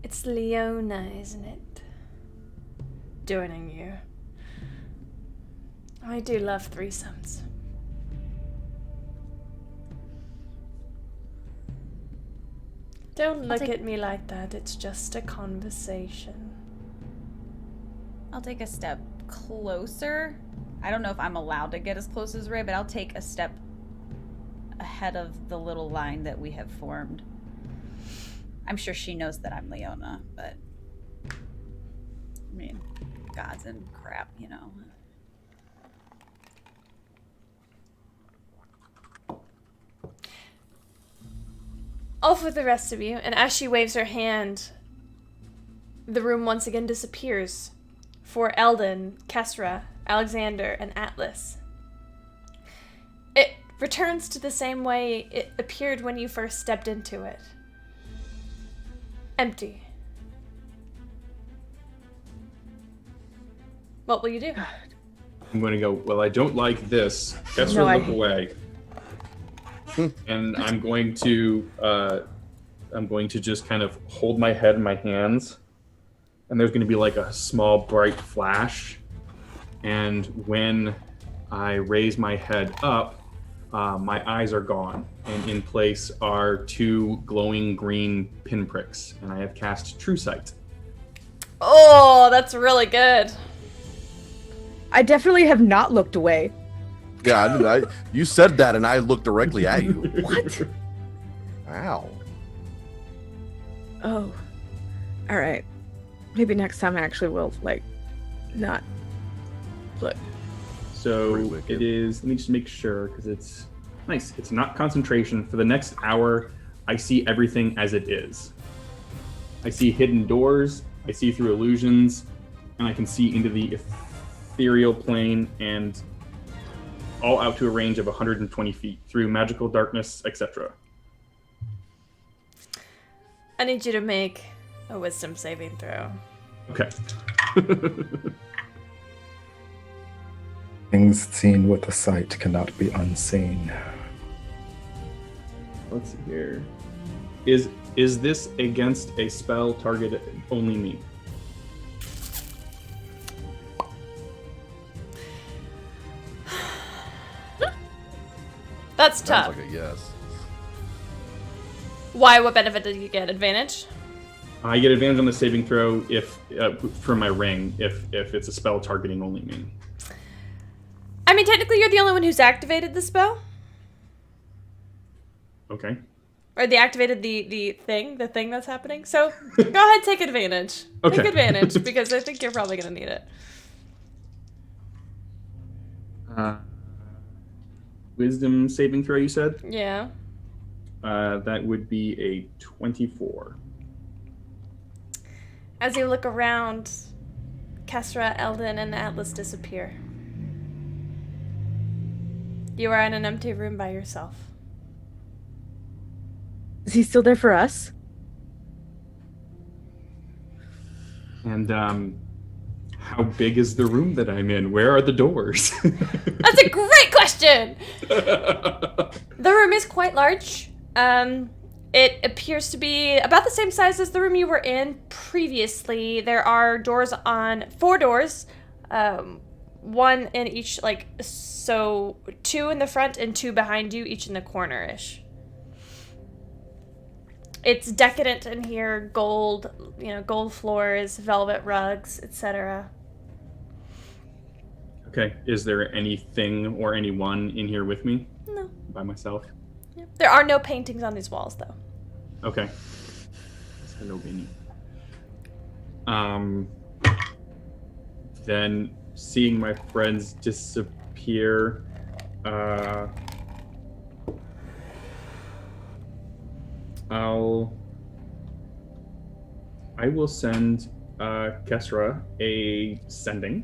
It's Leona, isn't it? Joining you. I do love threesomes. Don't look at me like that, it's just a conversation. I'll take a step closer. I don't know if I'm allowed to get as close as Ray, but I'll take a step ahead of the little line that we have formed. I'm sure she knows that I'm Leona, but I mean, gods and crap, you know. Off with the rest of you, and as she waves her hand, the room once again disappears for Eldon, Kesra, Alexander, and Atlas. It returns to the same way it appeared when you first stepped into it. Empty. What will you do? I'm going to go, well, I don't like this. Kesra, No, look away. And I'm going to just kind of hold my head in my hands, and there's going to be like a small bright flash, and when I raise my head up, my eyes are gone, and in place are two glowing green pinpricks, and I have cast True Sight. Oh, that's really good. I definitely have not looked away. Yeah, you said that, and I looked directly at you. What? Wow. Oh. All right. Maybe next time I actually will, like, not look. So it is, let me just make sure, because it's nice. It's not concentration. For the next hour, I see everything as it is. I see hidden doors, I see through illusions, and I can see into the ethereal plane and all out to a range of 120 feet through magical darkness, etc. I need you to make a wisdom saving throw. Okay. Things seen with the sight cannot be unseen. Let's see here. Is this against a spell targeted only me? That's tough. Sounds like a yes. Why? What benefit did you get? Advantage? I get advantage on the saving throw if for my ring if it's a spell targeting only me. I mean, technically, you're the only one who's activated the spell. Okay. Or they activated the thing that's happening. So go ahead, take advantage. Okay. Take advantage because I think you're probably gonna need it. Wisdom saving throw, you said? Yeah. That would be a 24. As you look around, Kesra, Eldon, and Atlas disappear. You are in an empty room by yourself. Is he still there for us? And how big is the room that I'm in? Where are the doors? That's a great question! The room is quite large. It appears to be about the same size as the room you were in previously. There are doors on 4 doors, one in each, so 2 in the front and 2 behind you, each in the corner-ish. It's decadent in here, gold floors, velvet rugs, etc. Okay, is there anything or anyone in here with me? No. By myself? There are no paintings on these walls, though. Okay. Hello, Benny. Then seeing my friends disappear, I will send Kesra a sending.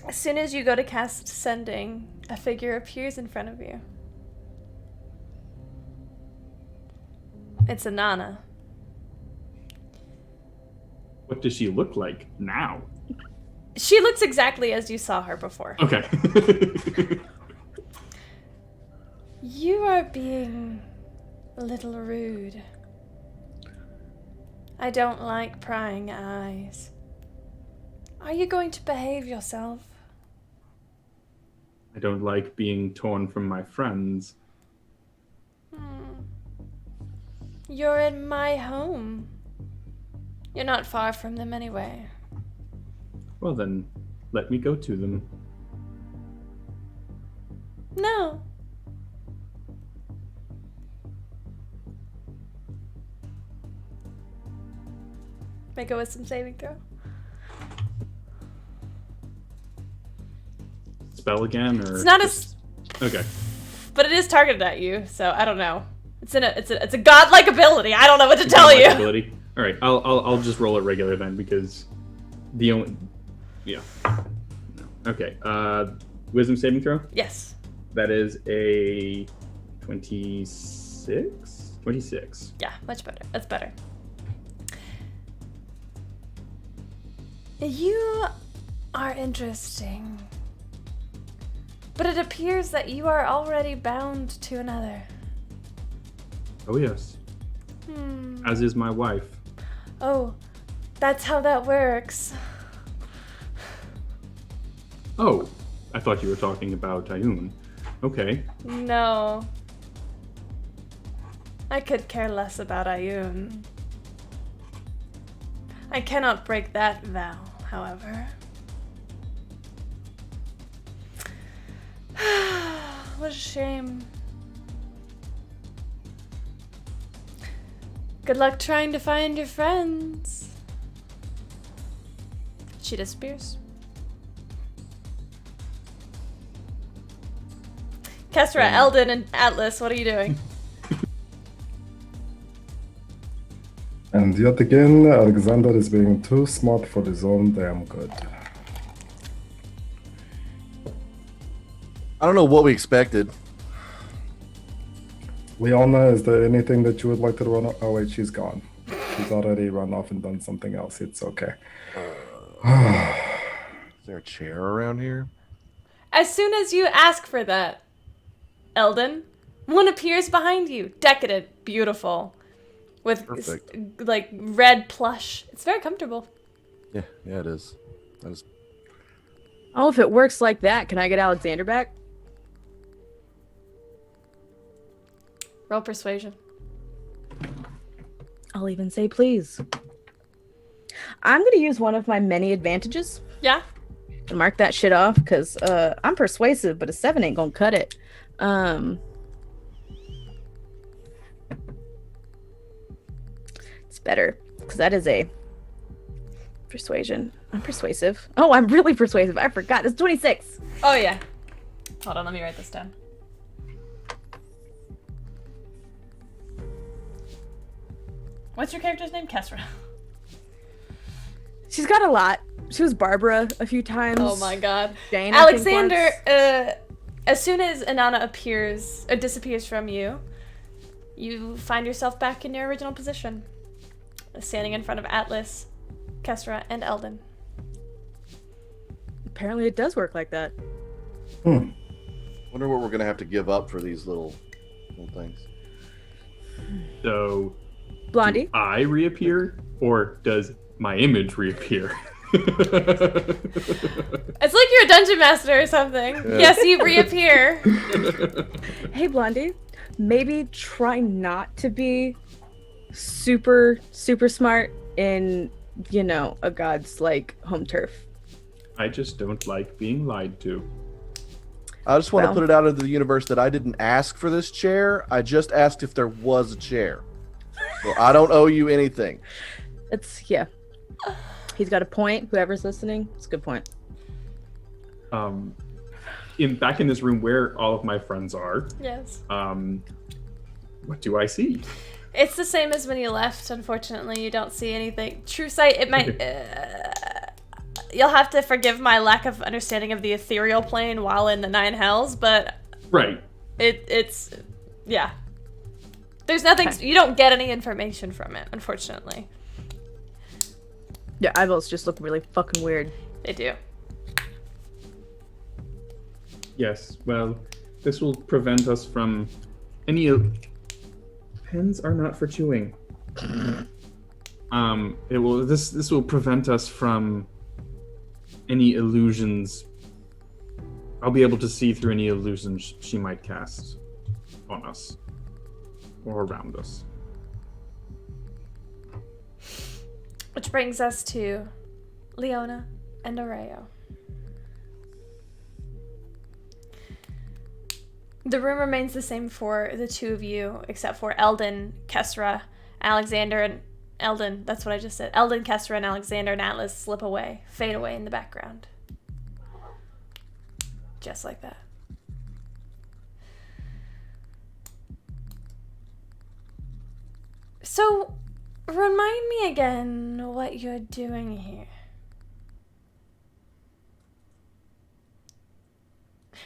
As soon as you go to cast sending, a figure appears in front of you. It's Inanna. What does she look like now? She looks exactly as you saw her before. Okay. You are being a little rude. I don't like prying eyes. Are you going to behave yourself? I don't like being torn from my friends. You're in my home. You're not far from them anyway. Well then, let me go to them. No. Make a wisdom saving throw. Spell again, or It's not okay. But it is targeted at you, so I don't know. It's a godlike ability. I don't know what to tell you. Ability. All right, I'll just roll it regular then, because the only no. Okay. Wisdom saving throw. Yes. That is a 26. 26. Yeah, much better. That's better. You are interesting. But it appears that you are already bound to another. Oh yes. As is my wife. Oh, that's how that works. Oh, I thought you were talking about Ayun. Okay. No. I could care less about Ayun. I cannot break that vow, however. What a shame. Good luck trying to find your friends. She disappears. Kesra, Eldon, and Atlas, what are you doing? And yet again, Alexander is being too smart for his own damn good. I don't know what we expected. Leona, is there anything that you would like to run off? Oh wait, she's gone. She's already run off and done something else. It's okay. Is there a chair around here? As soon as you ask for that, Eldon, one appears behind you. Decadent, beautiful. With like red plush. It's very comfortable. Yeah, it is. That is. Oh, if it works like that, can I get Alexander back? Roll persuasion. I'll even say please. I'm going to use one of my many advantages. Yeah? And mark that shit off, because I'm persuasive, but a 7 ain't going to cut it. It's better, because that is a persuasion. I'm persuasive. Oh, I'm really persuasive. I forgot. It's 26. Oh, yeah. Hold on, let me write this down. What's your character's name? Kesra. She's got a lot. She was Barbara a few times. Oh my god. Jane, I think, Alexander, once. as soon as Inanna appears, disappears from you, you find yourself back in your original position. Standing in front of Atlas, Kesra, and Eldon. Apparently it does work like that. Wonder what we're gonna have to give up for these little things. So, Blondie? do I reappear, or does my image reappear? It's like you're a dungeon master or something. Yes, you reappear. Hey, Blondie. Maybe try not to be super smart in, a god's, home turf. I just don't like being lied to. I just want to put it out into the universe that I didn't ask for this chair. I just asked if there was a chair. So I don't owe you anything. Yeah. He's got a point. Whoever's listening, it's a good point. Back in this room where all of my friends are, Yes. what do I see? It's the same as when you left. Unfortunately, you don't see anything. True sight, it might... you'll have to forgive my lack of understanding of the ethereal plane while in the Nine Hells, but... Right. It's... Yeah. There's nothing... You don't get any information from it, unfortunately. Yeah, eyeballs just look really fucking weird. They do. Yes, well, this will prevent us from any... Pens are not for chewing. This will prevent us from any illusions. I'll be able to see through any illusions she might cast on us or around us. Which brings us to Leona and Areo. The room remains the same for the two of you, except for Eldon, Kesra, Alexander, and Eldon. That's what I just said. Eldon, Kesra, and Alexander and Atlas slip away, fade away in the background. Just like that. So, remind me again what you're doing here.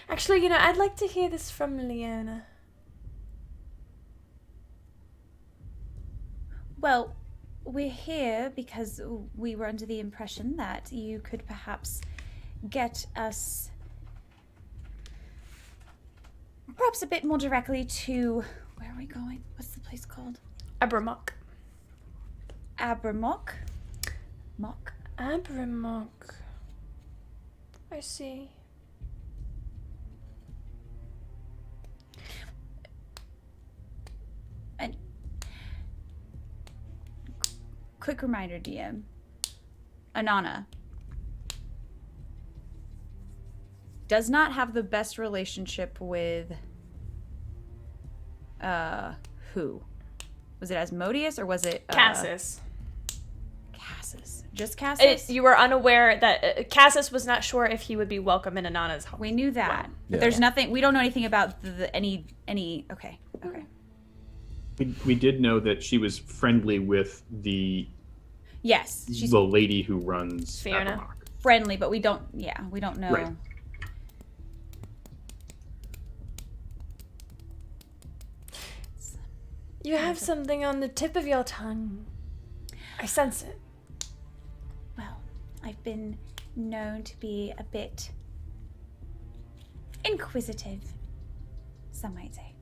Actually, I'd like to hear this from Leona. Well, we're here because we were under the impression that you could perhaps get us perhaps a bit more directly to... Where are we going? What's the place called? Abramok. Abramok? Mock? Abramok. I see. And quick reminder, DM. Anana does not have the best relationship with who? Was it Asmodeus or was it Cassis. Cassis. Just Cassis? You were unaware that Cassis was not sure if he would be welcome in Anana's home. We knew that. But Yeah. there's nothing, we don't know anything about any okay. We did know that she was friendly with the Yes, she's the lady who runs Fiona. Abramok. friendly, but we don't know. Right. You have something on the tip of your tongue. I sense it. Well, I've been known to be a bit inquisitive, some might say.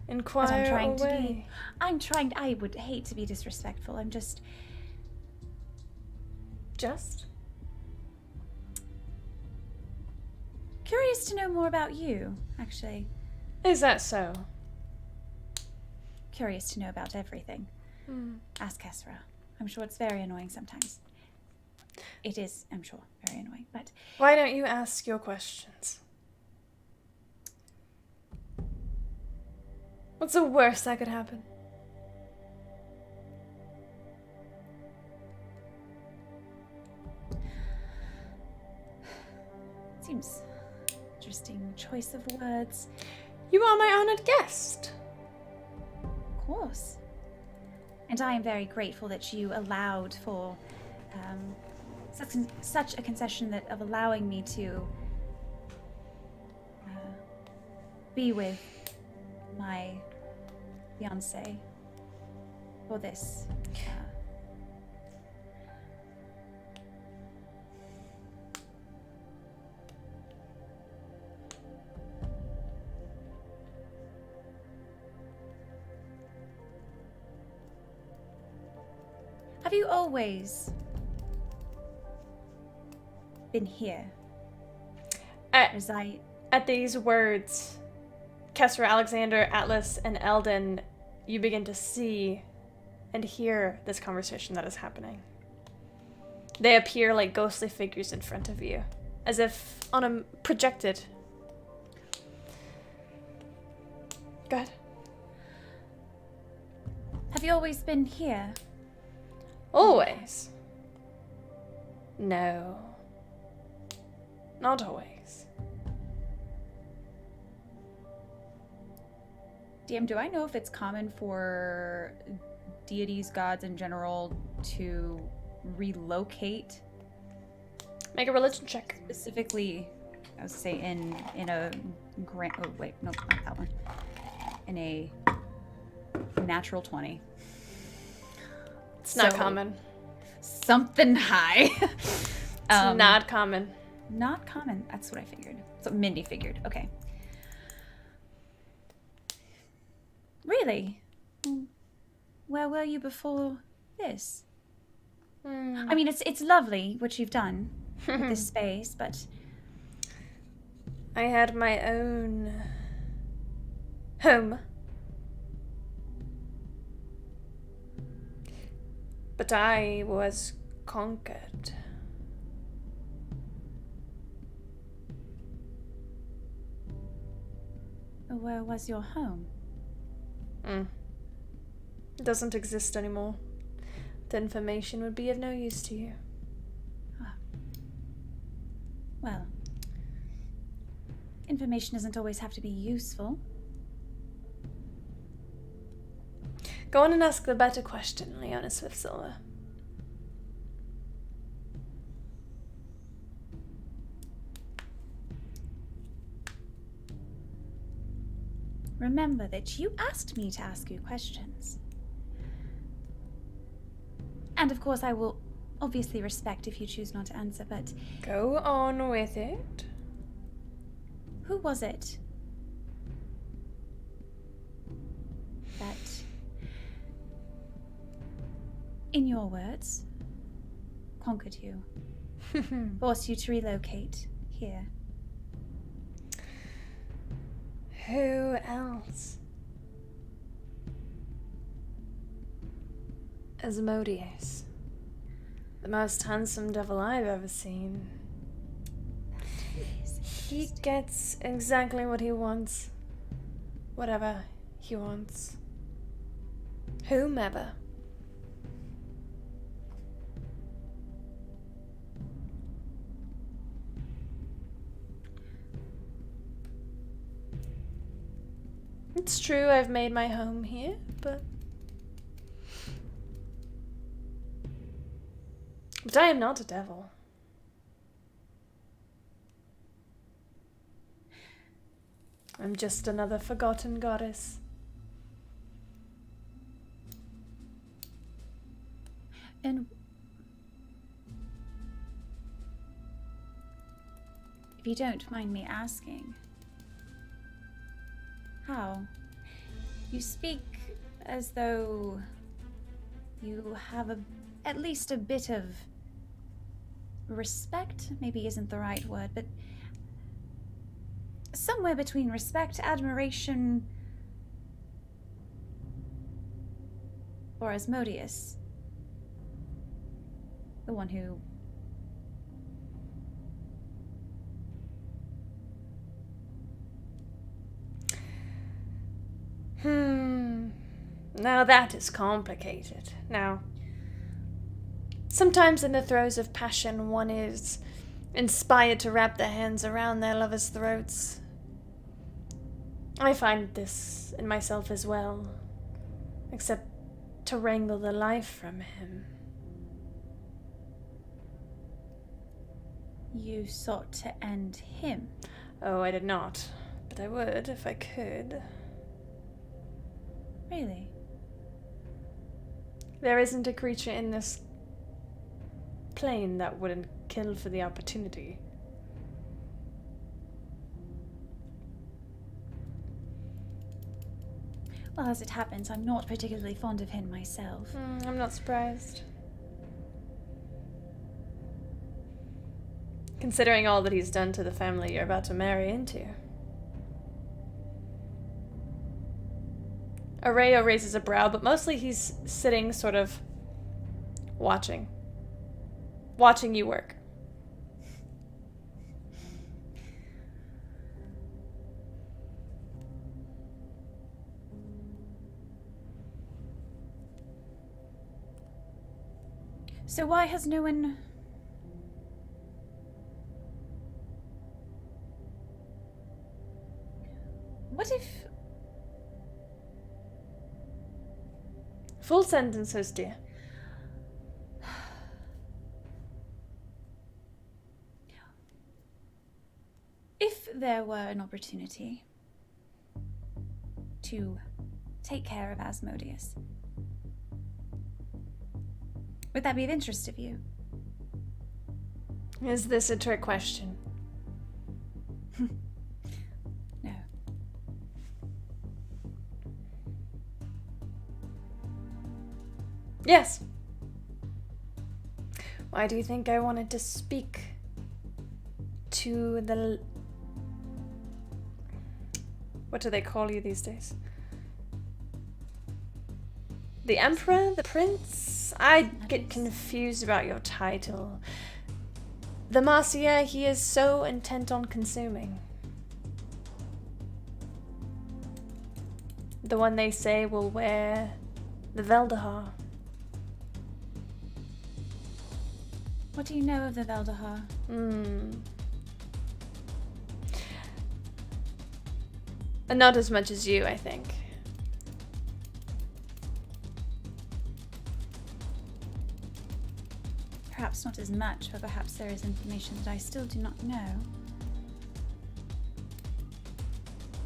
Inquire But I'm trying away. I would hate to be disrespectful. I'm just curious to know more about you, actually. Is that so? Curious to know about everything. Ask Kesra. I'm sure it's very annoying sometimes. It is, I'm sure, very annoying, but... Why don't you ask your questions? What's the worst that could happen? Seems interesting choice of words. You are my honored guest. Of course. And I am very grateful that you allowed for such a concession of allowing me to be with my fiancé for this. Have you always been here? At these words, Kesra, Alexander, Atlas, and Eldon, you begin to see and hear this conversation that is happening. They appear like ghostly figures in front of you, as if on a projected. Go ahead. Have you always been here? Always. No. Not always. DM, do I know if it's common for deities, gods in general, to relocate? Make a religion check. Specifically, I would say in a grant. Oh wait, no, not that one. In a natural 20. It's not So, common. Something high. It's not common. Not common. That's what I figured. So Mindy figured. Okay. Really? Where were you before this? I mean, it's lovely what you've done with this space, but I had my own home. But I was conquered. where was your home? It doesn't exist anymore. The information would be of no use to you. Well, information doesn't always have to be useful. Go on and ask the better question, Leona Swiftsilver. Remember that you asked me to ask you questions. And of course, I will obviously respect if you choose not to answer, but Go on with it. who was it that, in your words, conquered you, forced you to relocate here? Who else? Asmodeus. The most handsome devil I've ever seen. He gets exactly what he wants. Whatever he wants. Whomever. It's true I've made my home here, but I am not a devil. I'm just another forgotten goddess. And if you don't mind me asking, how? You speak as though you have at least a bit of respect, maybe isn't the right word, but somewhere between respect, admiration for Asmodeus, the one who Now that is complicated. Now, sometimes in the throes of passion, one is inspired to wrap their hands around their lovers' throats. I find this in myself as well, except to wrangle the life from him. you sought to end him. Oh, I did not, but I would if I could. Really? There isn't a creature in this plane that wouldn't kill for the opportunity. Well, as it happens, I'm not particularly fond of him myself. I'm not surprised. Considering all that he's done to the family you're about to marry into. Areo raises a brow, but mostly he's sitting sort of watching. Watching you work. So why has no one... What if... Full sentences, dear. If there were an opportunity to take care of Asmodeus, would that be of interest of you? Is this a trick question? No. Yes. Why do you think I wanted to speak to the... What do they call you these days? The Emperor? The Prince? I get confused about your title. The Marcia he is so intent on consuming. The one they say will wear the Veldahar. What do you know of the Veldahar? Not as much as you, I think. Perhaps not as much, but perhaps there is information that I still do not know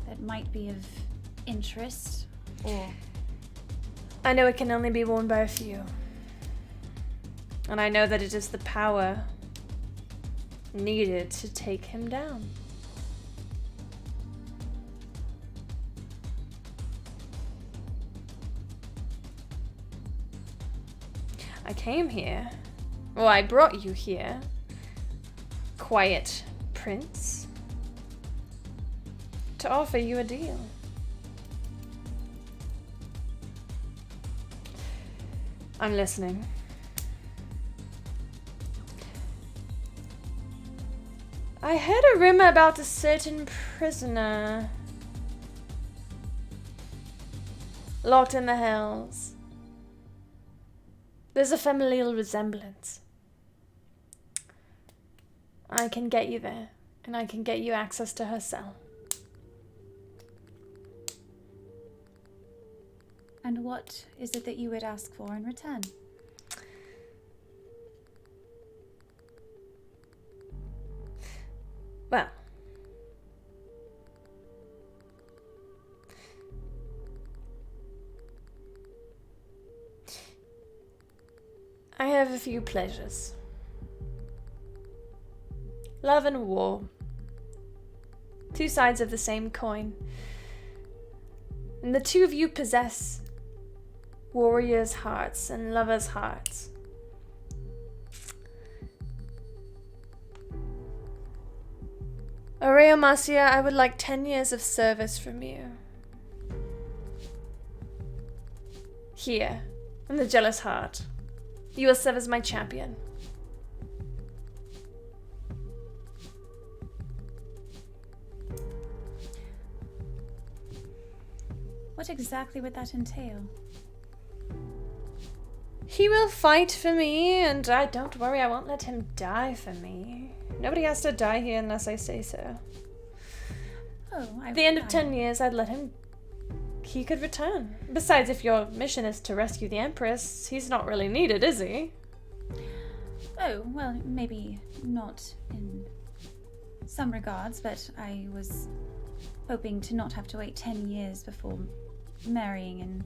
that might be of interest, or... I know it can only be worn by a few. And I know that it is the power needed to take him down. I came here. Well, I brought you here. Quiet Prince. To offer you a deal. I'm listening. I heard a rumor about a certain prisoner locked in the hills. There's a familial resemblance. I can get you there, and I can get you access to her cell. And what is it that you would ask for in return? Well, I have a few pleasures. Love and war. Two sides of the same coin. And the two of you possess warriors' hearts and lovers' hearts. Aurea Marcia, I would like 10 years of service from you. Here, in the Jealous Heart. You will serve as my champion. What exactly would that entail? He will fight for me, and don't worry, I won't let him die for me. Nobody has to die here unless I say so. Oh, At the end of 10 years, I'd let him... He could return. Besides, if your mission is to rescue the Empress, he's not really needed, is he? Oh, well, maybe not in some regards, but I was hoping to not have to wait 10 years before marrying and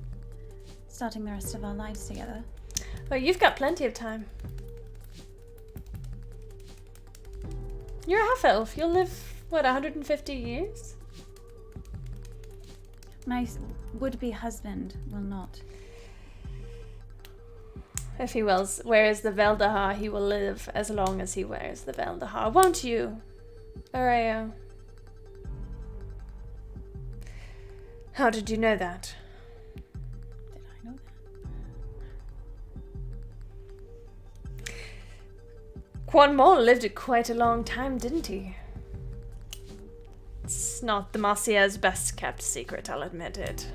starting the rest of our lives together. Well, you've got plenty of time. You're a half-elf. You'll live, what, 150 years? My would-be husband will not. If he wears the Veldahar, he will live as long as he wears the Veldahar, won't you, Aurea? How did you know that? Did I know that? Quan Mol lived quite a long time, didn't he? It's not the Marcia's best kept secret, I'll admit it.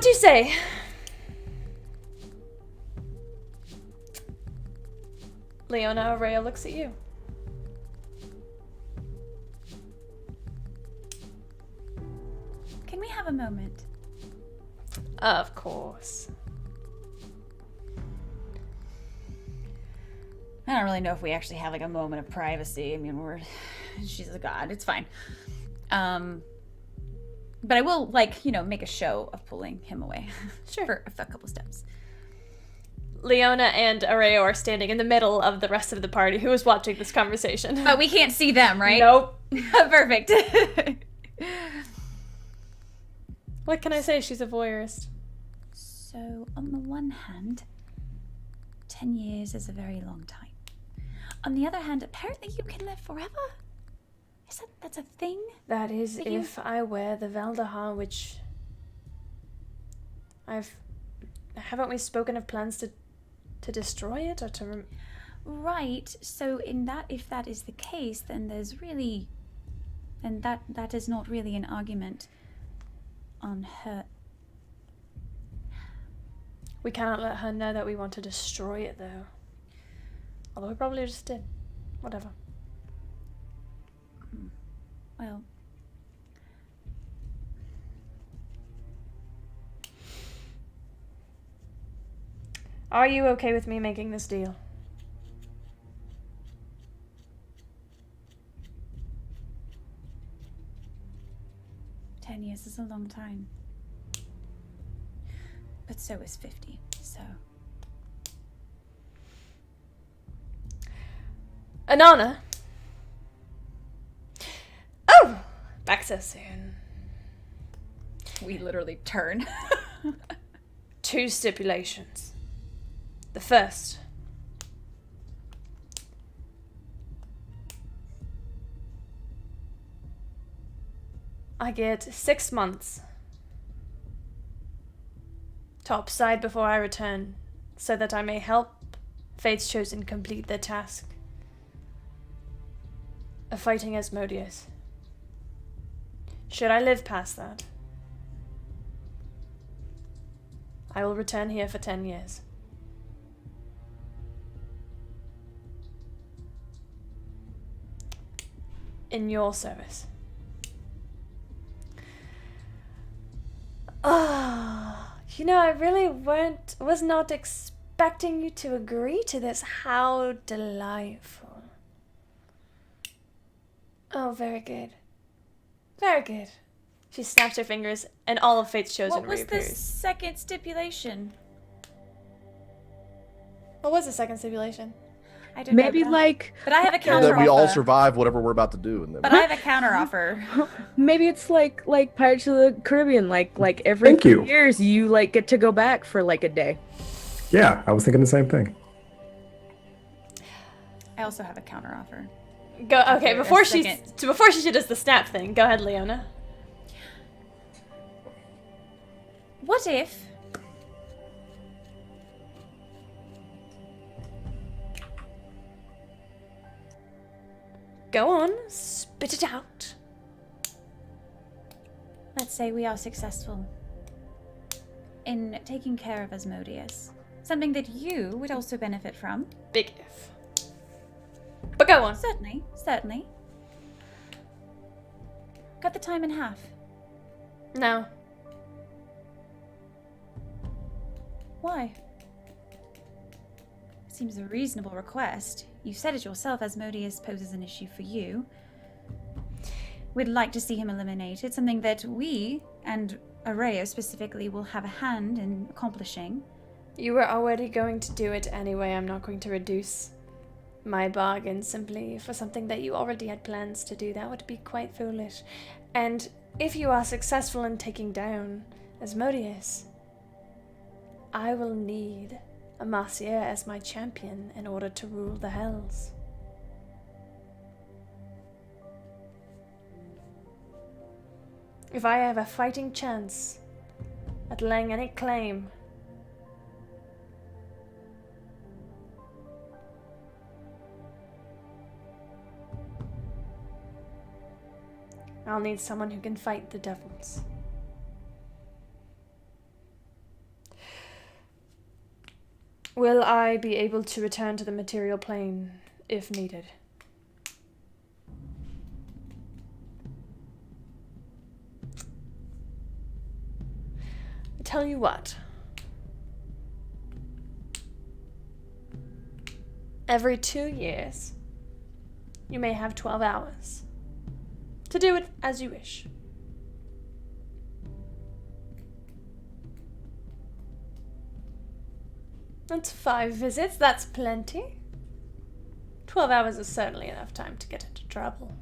What do you say? Leona Araya looks at you. Can we have a moment? Of course. I don't really know if we actually have like a moment of privacy. I mean, she's a god. It's fine. But I will, like, make a show of pulling him away. Sure. For a couple steps. Leona and Areo are standing in the middle of the rest of the party who is watching this conversation. But we can't see them, right? Nope. Perfect. What can I say? She's a voyeurist. So, on the one hand, 10 years is a very long time. On the other hand, apparently you can live forever. That's a thing? That is if I wear the Veldahar, which haven't we spoken of plans to destroy it or to Right. So if that is the case, then that is not really an argument on her. We cannot let her know that we want to destroy it, though. Although we probably just did. Whatever. Well. Are you okay with me making this deal? Ten years is a long time. But so is 50, so. Anana? Oh! Back so soon. We literally turn. 2 stipulations. The first. I get 6 months topside before I return, so that I may help Fate's Chosen complete their task of fighting Asmodeus. Should I live past that, I will return here for 10 years. In your service. Ah, I really was not expecting you to agree to this. How delightful. Oh, very good. Very good. She snaps her fingers, and all of Fate's Chosen What was reappears. the second stipulation? What was the second stipulation? I don't Maybe know. But I have a And counter that we all offer. survive whatever we're about to do. And then But I have a counter offer. Maybe it's like Pirates of the Caribbean, like every Thank few you. years you get to go back for a day. Yeah, I was thinking the same thing. I also have a counter offer. Go. Okay, a before she second. does the snap thing, go ahead, Leona. What if Go on, spit it out. let's say we are successful in taking care of Asmodeus? Something that you would also benefit from. Big if. But go on. Certainly, certainly. Cut the time in half. No. Why? Seems a reasonable request. You said it yourself, Asmodeus poses an issue for you. We'd like to see him eliminated, something that we, and Areo specifically, will have a hand in accomplishing. You were already going to do it anyway. I'm not going to reduce my bargain simply for something that you already had plans to do. That would be quite foolish. And if you are successful in taking down Asmodeus, I will need Amacia as my champion in order to rule the Hells. If I have a fighting chance at laying any claim, I'll need someone who can fight the devils. will I be able to return to the material plane if needed? I tell you what. Every 2 years, you may have 12 hours to do it as you wish. That's 5 visits, that's plenty. 12 hours is certainly enough time to get into trouble.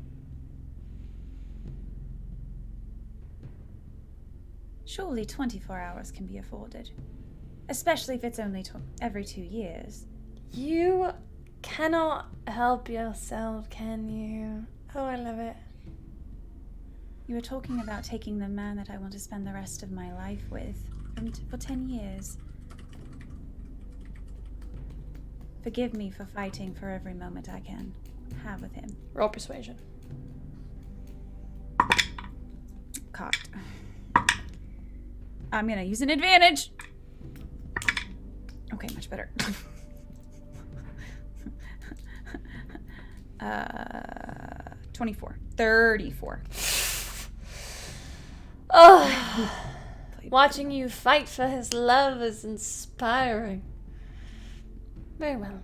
Surely 24 hours can be afforded. Especially if it's only every 2 years. You cannot help yourself, can you? Oh, I love it. You were talking about taking the man that I want to spend the rest of my life with for 10 years. Forgive me for fighting for every moment I can have with him. Roll persuasion. Cocked. I'm gonna use an advantage. Okay, much better. 34. Oh, watching you fight for his love is inspiring. Very well.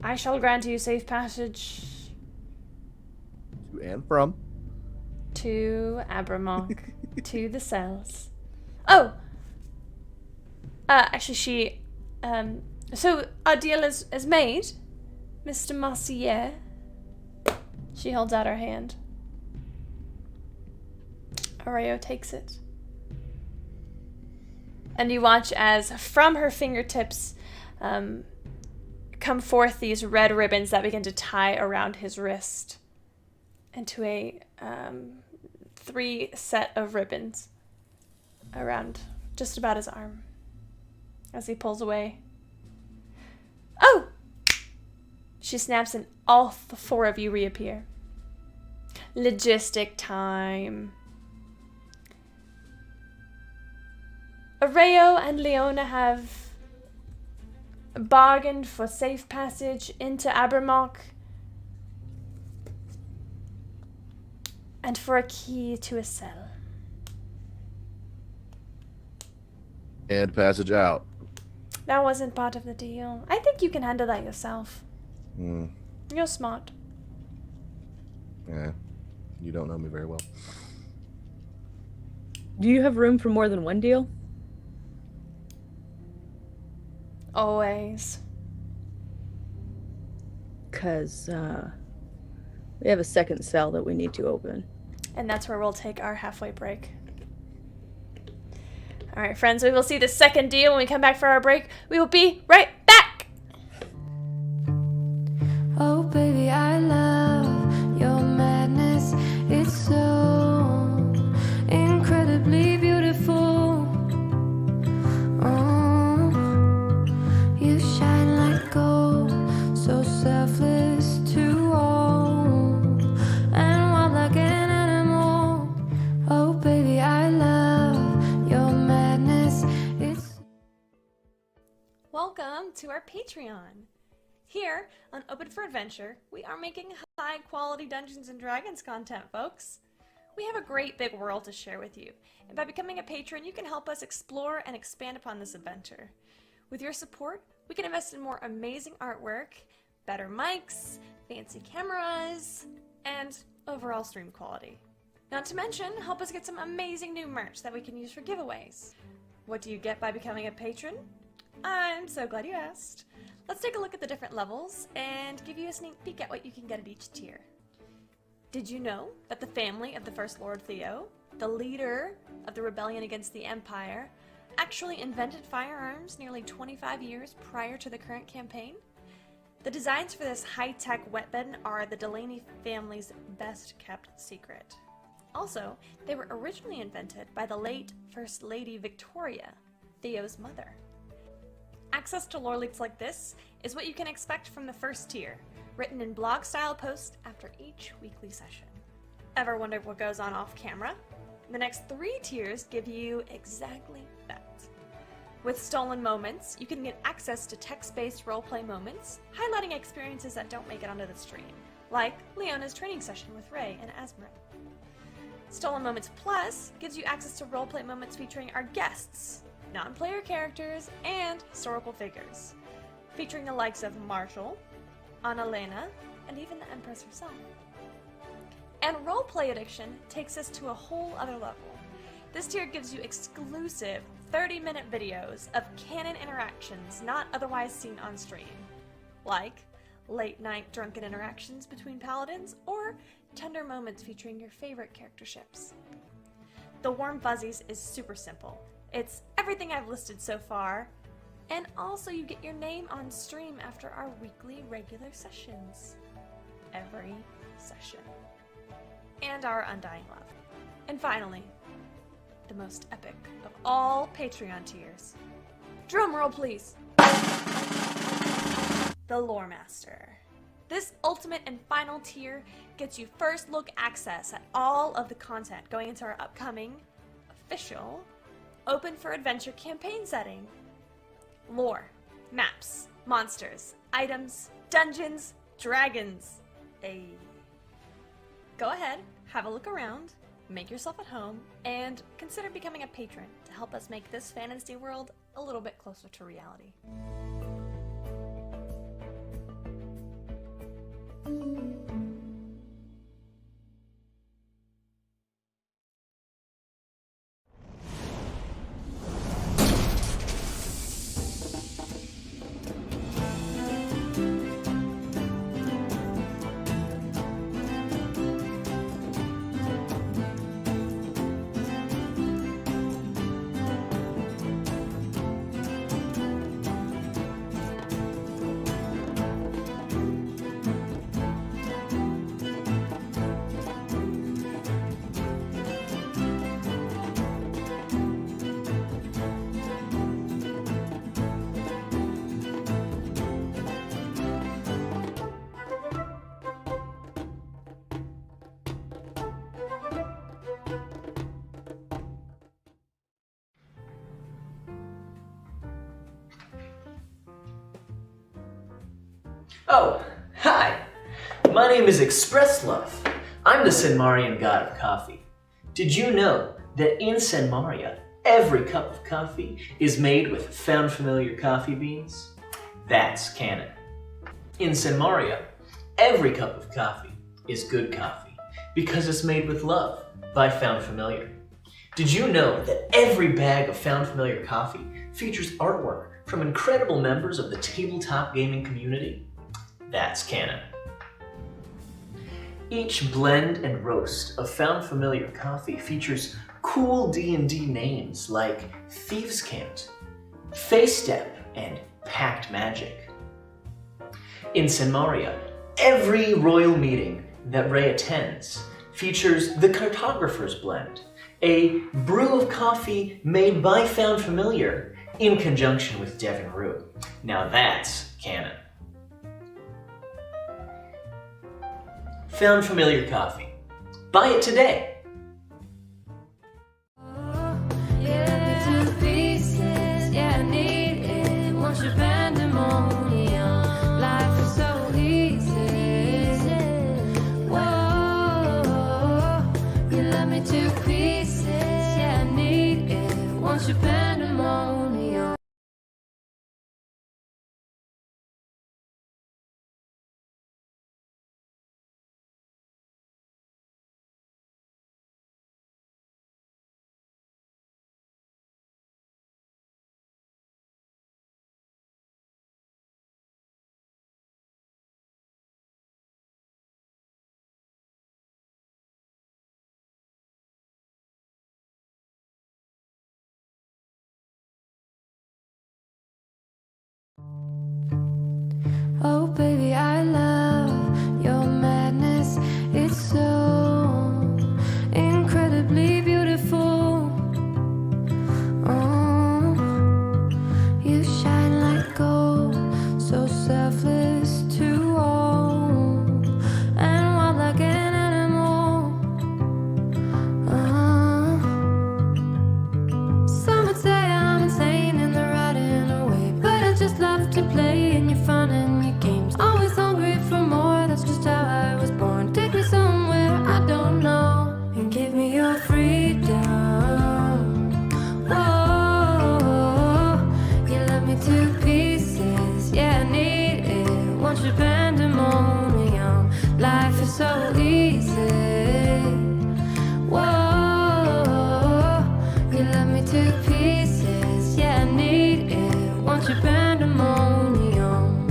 I shall grant you safe passage To and from. to Abramok, to the cells. Oh! Actually, she, so our deal is made, Mr. Mercier. She holds out her hand. Areo takes it. And you watch as from her fingertips come forth these red ribbons that begin to tie around his wrist into a 3 set of ribbons around just about his arm as he pulls away. Oh! She snaps and all the 4 of you reappear. Logistic time. Areo and Leona have bargained for safe passage into Abramok and for a key to a cell. And passage out. That wasn't part of the deal. I think you can handle that yourself. You're smart. Yeah. You don't know me very well. Do you have room for more than one deal? Always. Because we have a second cell that we need to open. And that's where we'll take our halfway break. All right, friends, we will see the second deal when we come back for our break. We will be right back. Oh, baby, I love your madness. It's so incredibly beautiful. Oh, you shine like gold, so selfless to all, and wild like an animal. Oh, baby, I love your madness. It's Welcome to our Patreon. Here on Open for Adventure, we are making high-quality Dungeons & Dragons content, folks. We have a great big world to share with you, and by becoming a patron, you can help us explore and expand upon this adventure. With your support, we can invest in more amazing artwork, better mics, fancy cameras, and overall stream quality. Not to mention, help us get some amazing new merch that we can use for giveaways. What do you get by becoming a patron? I'm so glad you asked. Let's take a look at the different levels and give you a sneak peek at what you can get at each tier. Did you know that the family of the First Lord Theo, the leader of the rebellion against the Empire, actually invented firearms nearly 25 years prior to the current campaign? The designs for this high-tech weapon are the Delaney family's best-kept secret. Also, they were originally invented by the late First Lady Victoria, Theo's mother. Access to lore leaks like this is what you can expect from the first tier, written in blog-style posts after each weekly session. Ever wondered what goes on off camera? The next 3 tiers give you exactly that. With Stolen Moments, you can get access to text-based roleplay moments, highlighting experiences that don't make it onto the stream, like Leona's training session with Ray and Asmrit. Stolen Moments Plus gives you access to roleplay moments featuring our guests, non-player characters, and historical figures, featuring the likes of Marshall, Annalena, and even the Empress herself. And Roleplay Addiction takes us to a whole other level. This tier gives you exclusive 30-minute videos of canon interactions not otherwise seen on stream, like late-night drunken interactions between paladins or tender moments featuring your favorite character ships. The Warm Fuzzies is super simple. It's everything I've listed so far, and also you get your name on stream after our weekly regular sessions. Every session. And our undying love. And finally, the most epic of all Patreon tiers. Drum roll, please. The Lore Master. This ultimate and final tier gets you first look access at all of the content going into our upcoming, official, open for adventure campaign setting. Lore, maps, monsters, items, dungeons, dragons. Go ahead, have a look around, make yourself at home, and consider becoming a patron to help us make this fantasy world a little bit closer to reality. Oh, hi! My name is Express Love. I'm the Senmarian god of coffee. Did you know that in Senmaria, every cup of coffee is made with found familiar coffee beans? That's canon. In Senmaria, every cup of coffee is good coffee because it's made with love by Found Familiar. Did you know that every bag of Found Familiar coffee features artwork from incredible members of the tabletop gaming community? That's canon. Each blend and roast of Found Familiar coffee features cool D&D names like Thieves' Cant, Face Step, and Pact Magic. In Senmaria, every royal meeting that Ray attends features the Cartographer's Blend, a brew of coffee made by Found Familiar in conjunction with Devin Rue. Now that's canon. Found Familiar coffee. Buy it today. want your pandemonium. Life is so easy. Whoa, you left me to pieces. Yeah, I need it. Want your pandemonium.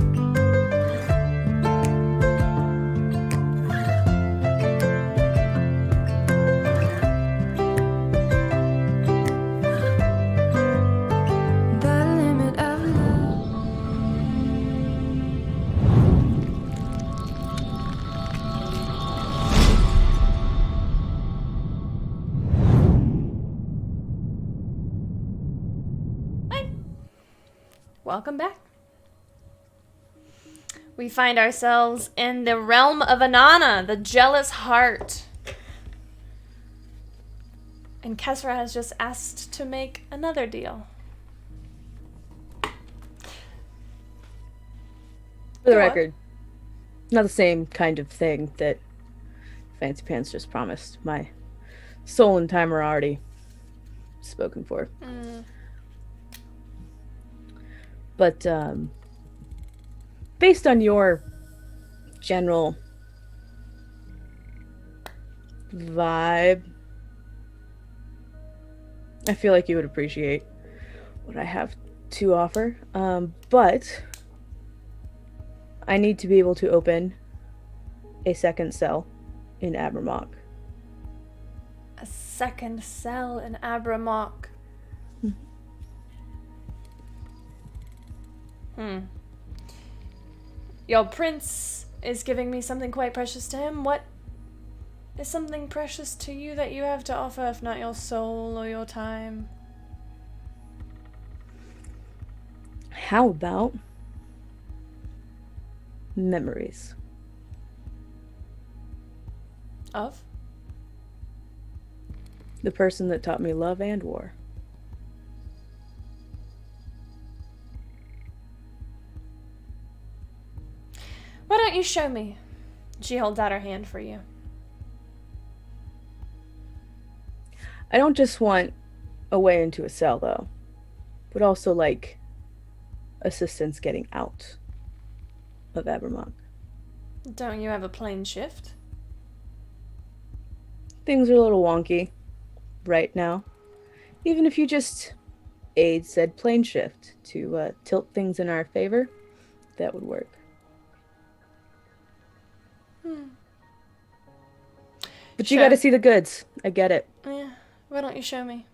The limit of love. Welcome back. We find ourselves in the realm of Anana, the jealous heart. And Kesra has just asked to make another deal. For the record, not the same kind of thing that Fancy Pants just promised. My soul and time are already spoken for. But based on your general vibe, I feel like you would appreciate what I have to offer. But I need to be able to open a second cell in Abramok. A second cell in Abramok. Your prince is giving me something quite precious to him. What is something precious to you that you have to offer, if not your soul or your time? How about memories? Of? The person that taught me love and war. Why don't you show me? She holds out her hand for you. I don't just want a way into a cell, though, but also, like, assistance getting out of Abramok. Don't you have a plane shift? Things are a little wonky right now. Even if you just aid said plane shift to tilt things in our favor, that would work. But you gotta see the goods. I get it. Yeah. Why don't you show me?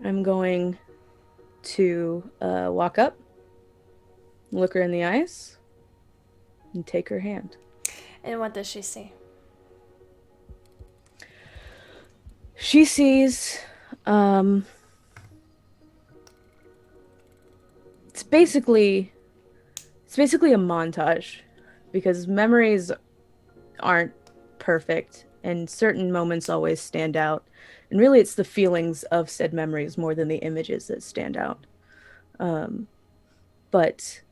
I'm going to walk up, look her in the eyes, and take her hand. And what does she see? She sees, it's basically a montage, because memories aren't perfect, and certain moments always stand out. And really, it's the feelings of said memories more than the images that stand out. But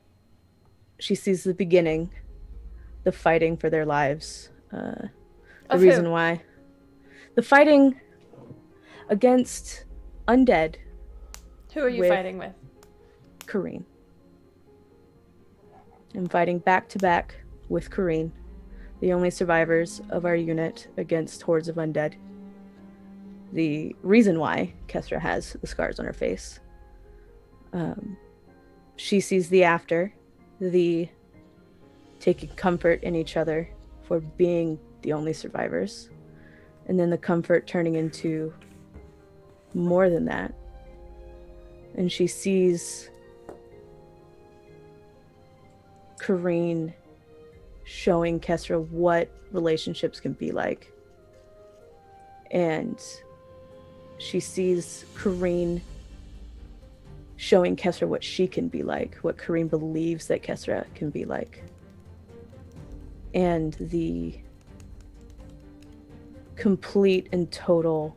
she sees the beginning, the fighting for their lives, the reason why. The fighting against undead. Who are you fighting with? Kareen. I'm fighting back to back with Kareen, the only survivors of our unit against hordes of undead. The reason why Kesra has the scars on her face. She sees the after, the taking comfort in each other for being the only survivors, and then the comfort turning into more than that. And she sees Kareen showing Kesra what relationships can be like. And she sees Kareen showing Kesra what she can be like, what Kareen believes that Kesra can be like. And the complete and total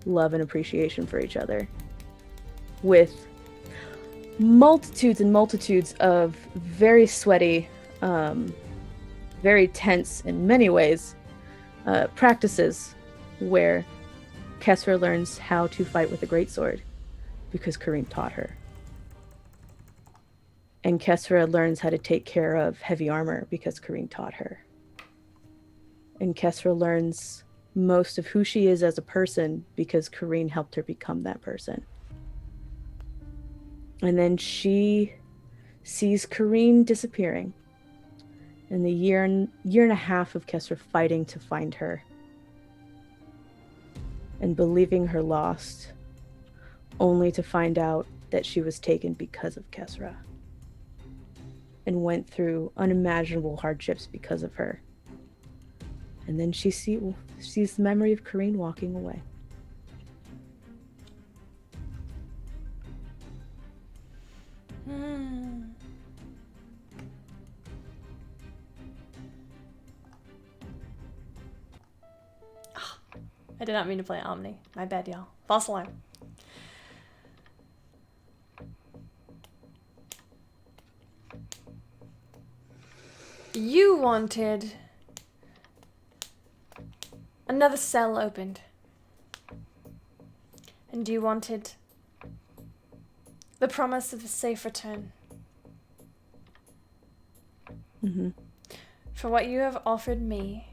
love and appreciation for each other, with multitudes and multitudes of very sweaty, very tense in many ways, practices where Kesra learns how to fight with a greatsword because Kareen taught her. And Kesra learns how to take care of heavy armor because Kareen taught her. And Kesra learns most of who she is as a person because Kareen helped her become that person. And then she sees Kareen disappearing. And the year and a half of Kesra fighting to find her. And believing her lost, only to find out that she was taken because of Kesra. And went through unimaginable hardships because of her. And then she sees the memory of Kareen walking away. I did not mean to play Omni. My bad, y'all. False alarm. You wanted another cell opened. And you wanted the promise of a safe return. Mm-hmm. For what you have offered me,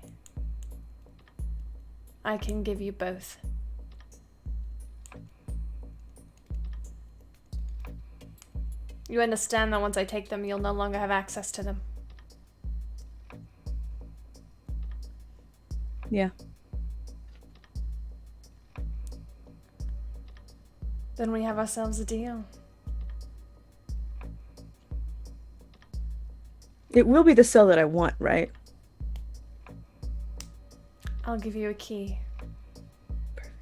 I can give you both. You understand that once I take them, you'll no longer have access to them. Yeah. Then we have ourselves a deal. It will be the cell that I want, right? I'll give you a key. Perfect.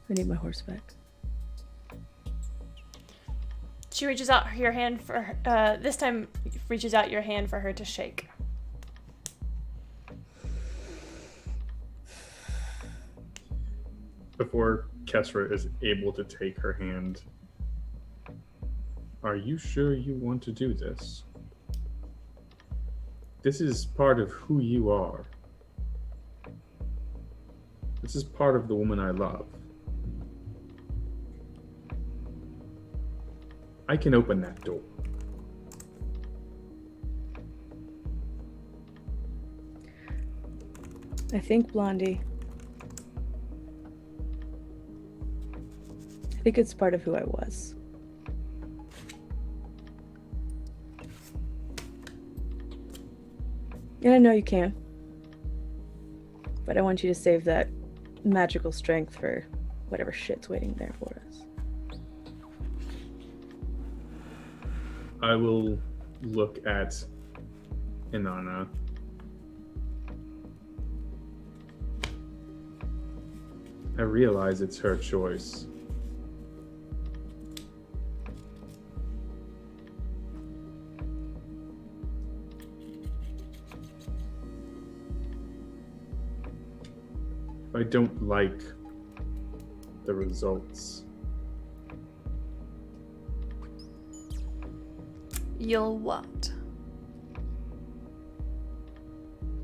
I need my horse back. She reaches out your hand for this time reaches out your hand for her to shake. Before Kesra is able to take her hand, are you sure you want to do this? This is part of who you are. This is part of the woman I love. I can open that door. I think, Blondie, I think it's part of who I was. And I know you can. But I want you to save that magical strength for whatever shit's waiting there for us. I will look at Inanna. I realize it's her choice. I don't like the results. You'll what?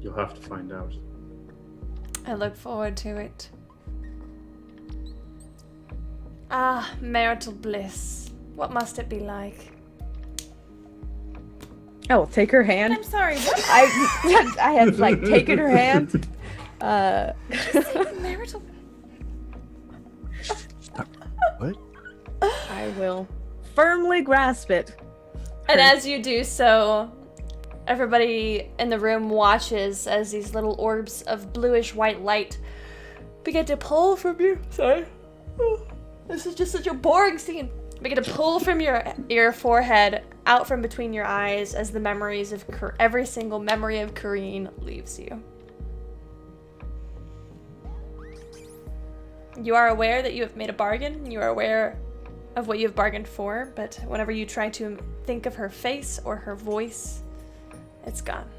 You'll have to find out. I look forward to it. Ah, marital bliss. What must it be like? I will take her hand. I'm sorry, what? I have like taken her hand. Marital. What? I will firmly grasp it. And as you do so, everybody in the room watches as these little orbs of bluish white light begin to pull from you. Sorry. This is just such a boring scene. Begin to pull from your forehead, out from between your eyes, as the memories of every single memory of Kareen leaves you. You are aware that you have made a bargain. You are aware of what you have bargained for, but whenever you try to think of her face or her voice, it's gone.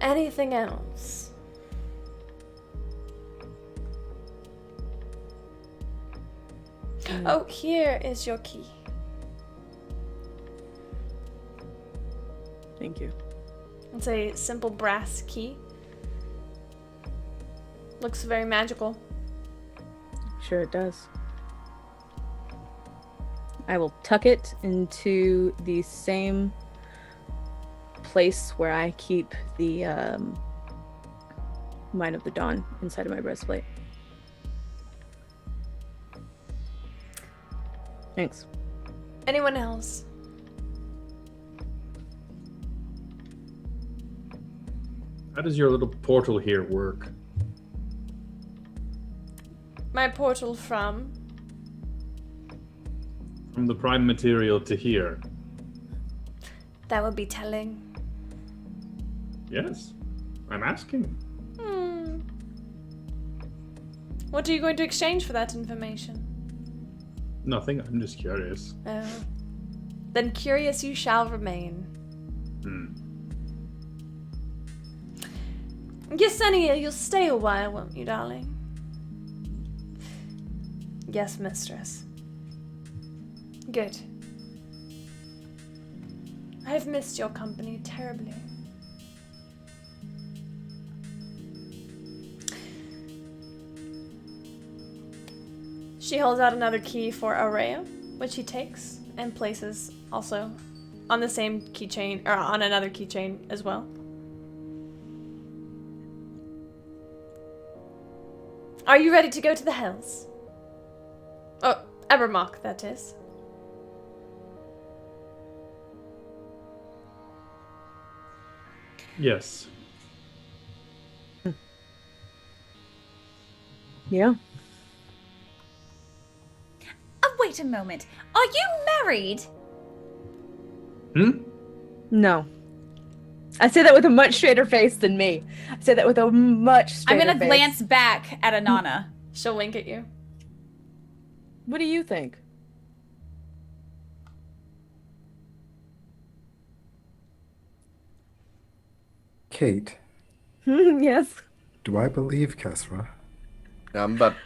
Anything else? Oh, here is your key. Thank you. It's a simple brass key. Looks very magical. Sure it does. I will tuck it into the same place where I keep the Mine of the Dawn inside of my breastplate. Thanks. Anyone else? How does your little portal here work? My portal from? From the prime material to here. That would be telling. Yes, I'm asking. What are you going to exchange for that information? Nothing, I'm just curious. Oh. Then curious you shall remain. Yesenia, you'll stay a while, won't you, darling? Yes, mistress. Good. I have missed your company terribly. She holds out another key for Aurea, which he takes and places also on the same keychain, or on another keychain as well. Are you ready to go to the Hells? Oh, Evermock, that is. Yes. Yeah. Oh, wait a moment. Are you married? No. I say that with a much straighter face than me. I say that with a much straighter I'm gonna face. glance back at Anana. She'll wink at you. What do you think? Kate, Yes. do I believe Kesra?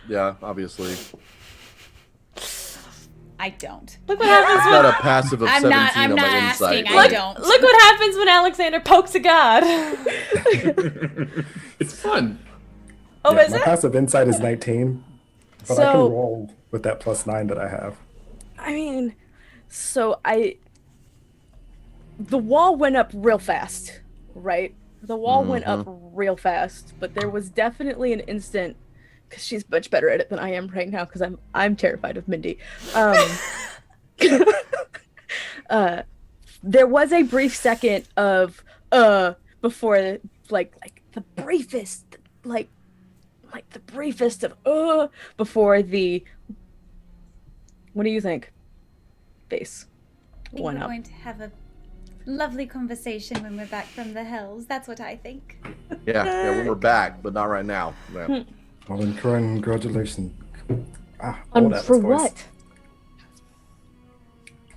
Yeah, obviously. I don't. Look what happens Got a passive of 17 I'm on not my asking. insight. I don't. Look what happens when Alexander pokes a god. It's fun. Oh, Yeah, is my it? passive insight is 19, but I can roll with that +9 that I have. I mean, the wall went up real fast, right? The wall went up real fast, but there was definitely an instant, because she's much better at it than I am right now, because I'm terrified of Mindy. There was a brief second of before like the briefest the briefest of before the, what do you think? Face I think went we're up. going to have a lovely conversation when we're back from the Hells. That's what I think. Yeah, when we're back, but not right now. Yeah. Well, then, congratulations. For what?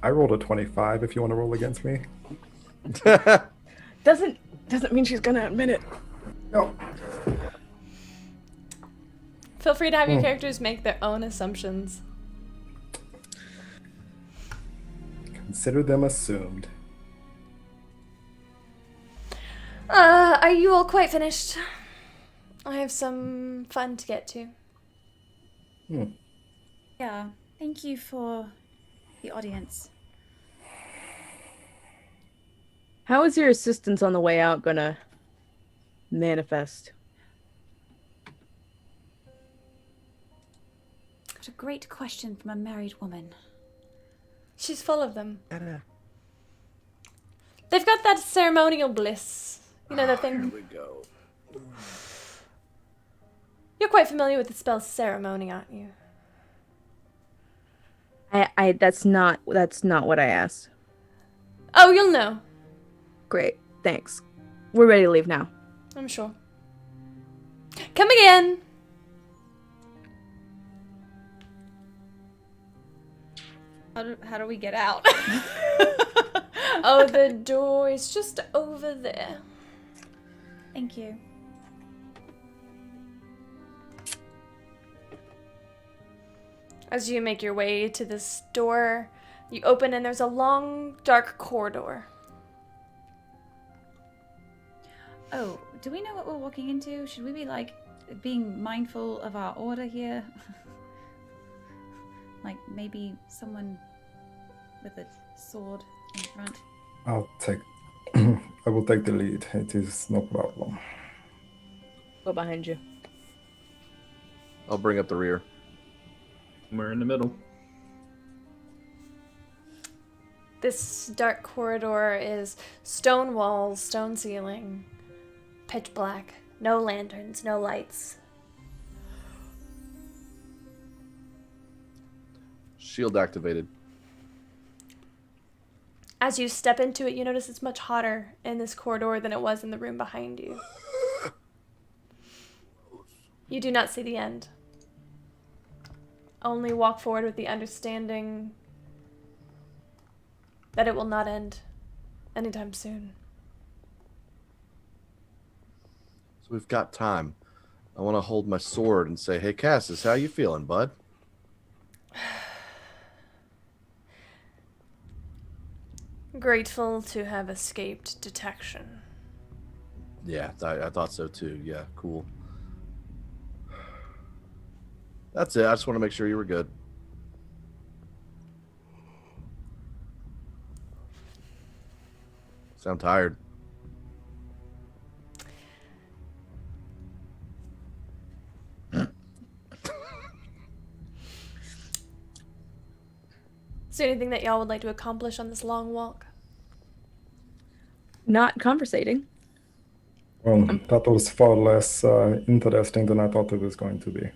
I rolled a 25 if you want to roll against me. Doesn't mean she's gonna admit it. No. Feel free to have your characters make their own assumptions. Consider them assumed. Are you all quite finished? I have some fun to get to. Yeah, thank you for the audience. How is your assistance on the way out gonna manifest? What a great question from a married woman. She's full of them. They've got that ceremonial bliss. You know that thing? Here we go. You're quite familiar with the spell ceremony, aren't you? I that's not what I asked. Oh, you'll know. Great, thanks. We're ready to leave now. I'm sure. Come again. How do we get out? Oh, the door is just over there. Thank you. As you make your way to this door, you open and there's a long, dark corridor. Oh, do we know what we're walking into? Should we be being mindful of our order here? Maybe someone with a sword in front. I'll take. I will take the lead. It is no problem. Go behind you. I'll bring up the rear. We're in the middle. This dark corridor is stone walls, stone ceiling, pitch black, no lanterns, no lights. Shield activated. As you step into it, you notice it's much hotter in this corridor than it was in the room behind you. You do not see the end. Only walk forward with the understanding that it will not end anytime soon. So we've got time. I want to hold my sword and say, "Hey, Cassis, how you feeling, bud?" Grateful to have escaped detection. Yeah, I thought so too. Yeah, cool. That's it. I just want to make sure you were good. Sound tired. Is there anything that y'all would like to accomplish on this long walk? Not conversating. Well, that was far less interesting than I thought it was going to be.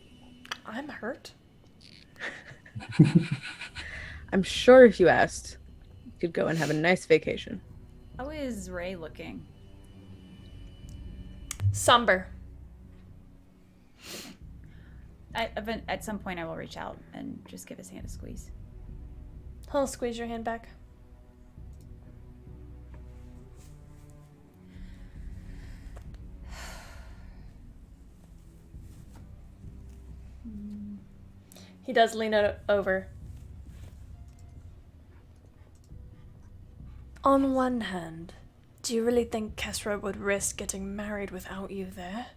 I'm hurt. I'm sure if you asked, you could go and have a nice vacation. How is Ray looking? Somber. At some point, I will reach out and just give his hand a squeeze. He'll squeeze your hand back. He does lean over. On one hand, do you really think Kesra would risk getting married without you there?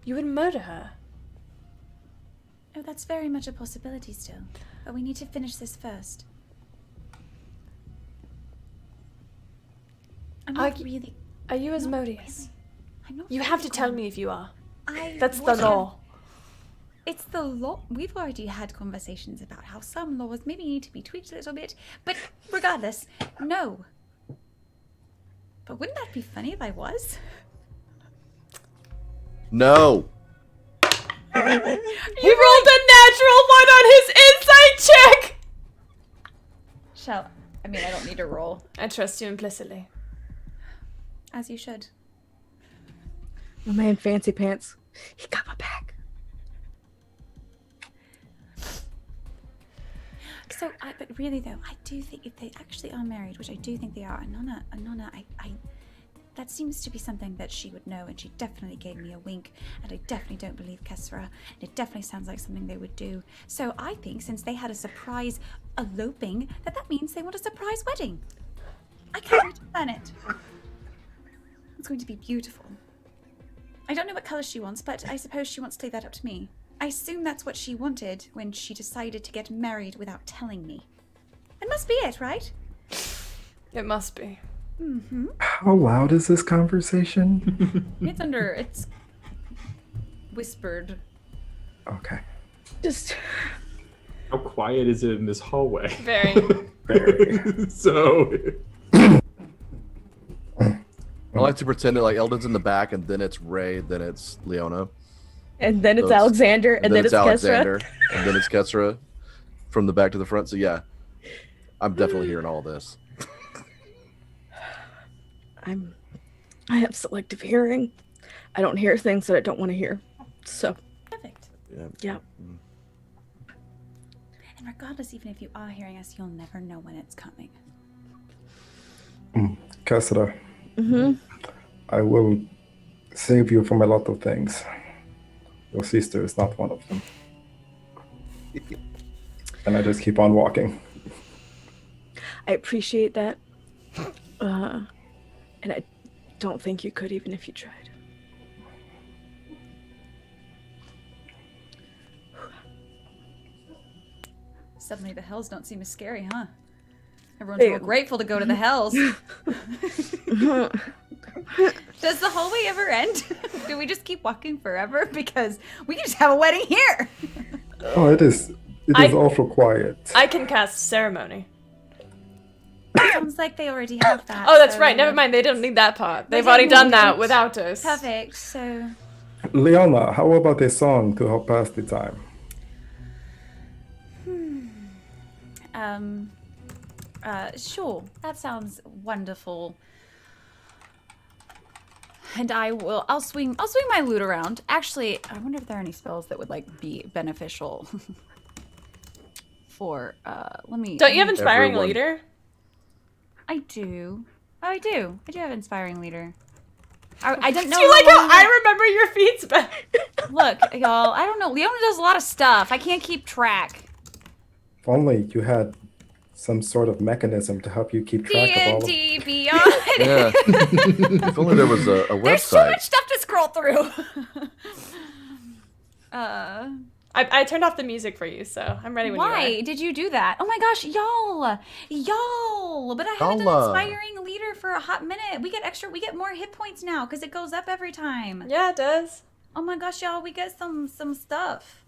You would murder her. Oh, that's very much a possibility still. But we need to finish this first. I'm not really... Are you Asmodeus? I'm not You have to tell me if you are. I That's the would have- law. It's the law. We've already had conversations about how some laws maybe need to be tweaked a little bit. But regardless, no. But wouldn't that be funny if I was? No. He rolled a natural one on his insight check! I don't need to roll. I trust you implicitly. As you should. My man, Fancy Pants. He got my back. So, but really though, I do think if they actually are married, which I do think they are, Anona, that seems to be something that she would know, and she definitely gave me a wink, and I definitely don't believe Kesra, and it definitely sounds like something they would do. So I think since they had a surprise eloping, that means they want a surprise wedding. I can't wait to plan it. It's going to be beautiful. I don't know what color she wants, but I suppose she wants to leave that up to me. I assume that's what she wanted when she decided to get married without telling me. That must be it, right? It must be. Mm-hmm. How loud is this conversation? It's whispered. Okay. Just... How quiet is it in this hallway? Very. Very. So... I like to pretend that like Eldon's in the back, and then it's Ray, then it's Leona. And then it's Those- Alexander, and then it's Alexander, Kesra. and then it's Kesra from the back to the front. So yeah, I'm definitely hearing all this. I have selective hearing. I don't hear things that I don't want to hear. So. Perfect. Yeah. And regardless, even if you are hearing us, you'll never know when it's coming. Kesra, Mm-hmm. I will save you from a lot of things. Your sister is not one of them. And I just keep on walking. I appreciate that. And I don't think you could even if you tried. Suddenly the hells don't seem as scary, huh? Everyone's real grateful to go to the hells. Does the hallway ever end? Do we just keep walking forever? Because we can just have a wedding here. Oh, it is awful quiet. I can cast ceremony. Sounds like they already have that. Oh, that's so- right. Never mind. They don't need that part. They've They already done don't. that without us. Perfect. So Leona, how about a song to help pass the time? Sure. That sounds wonderful. And I'll swing my lute around. Actually, I wonder if there are any spells that would like be beneficial for let me Don't you have inspiring Everyone. leader? I do. Oh, I do have inspiring leader. I don't know. Do you like how how long I remember your feats back? Look, y'all, I don't know. Leona does a lot of stuff. I can't keep track. If only you had some sort of mechanism to help you keep track of all of D&D Beyond. Yeah. If only there was a website. There's so much stuff to scroll through. I turned off the music for you, so I'm ready when you are. Why did you do that? Oh my gosh, y'all! But I haven't done Y'all. inspiring leader for a hot minute. We get more hit points now because it goes up every time. Yeah, it does. Oh my gosh, y'all, we get some stuff.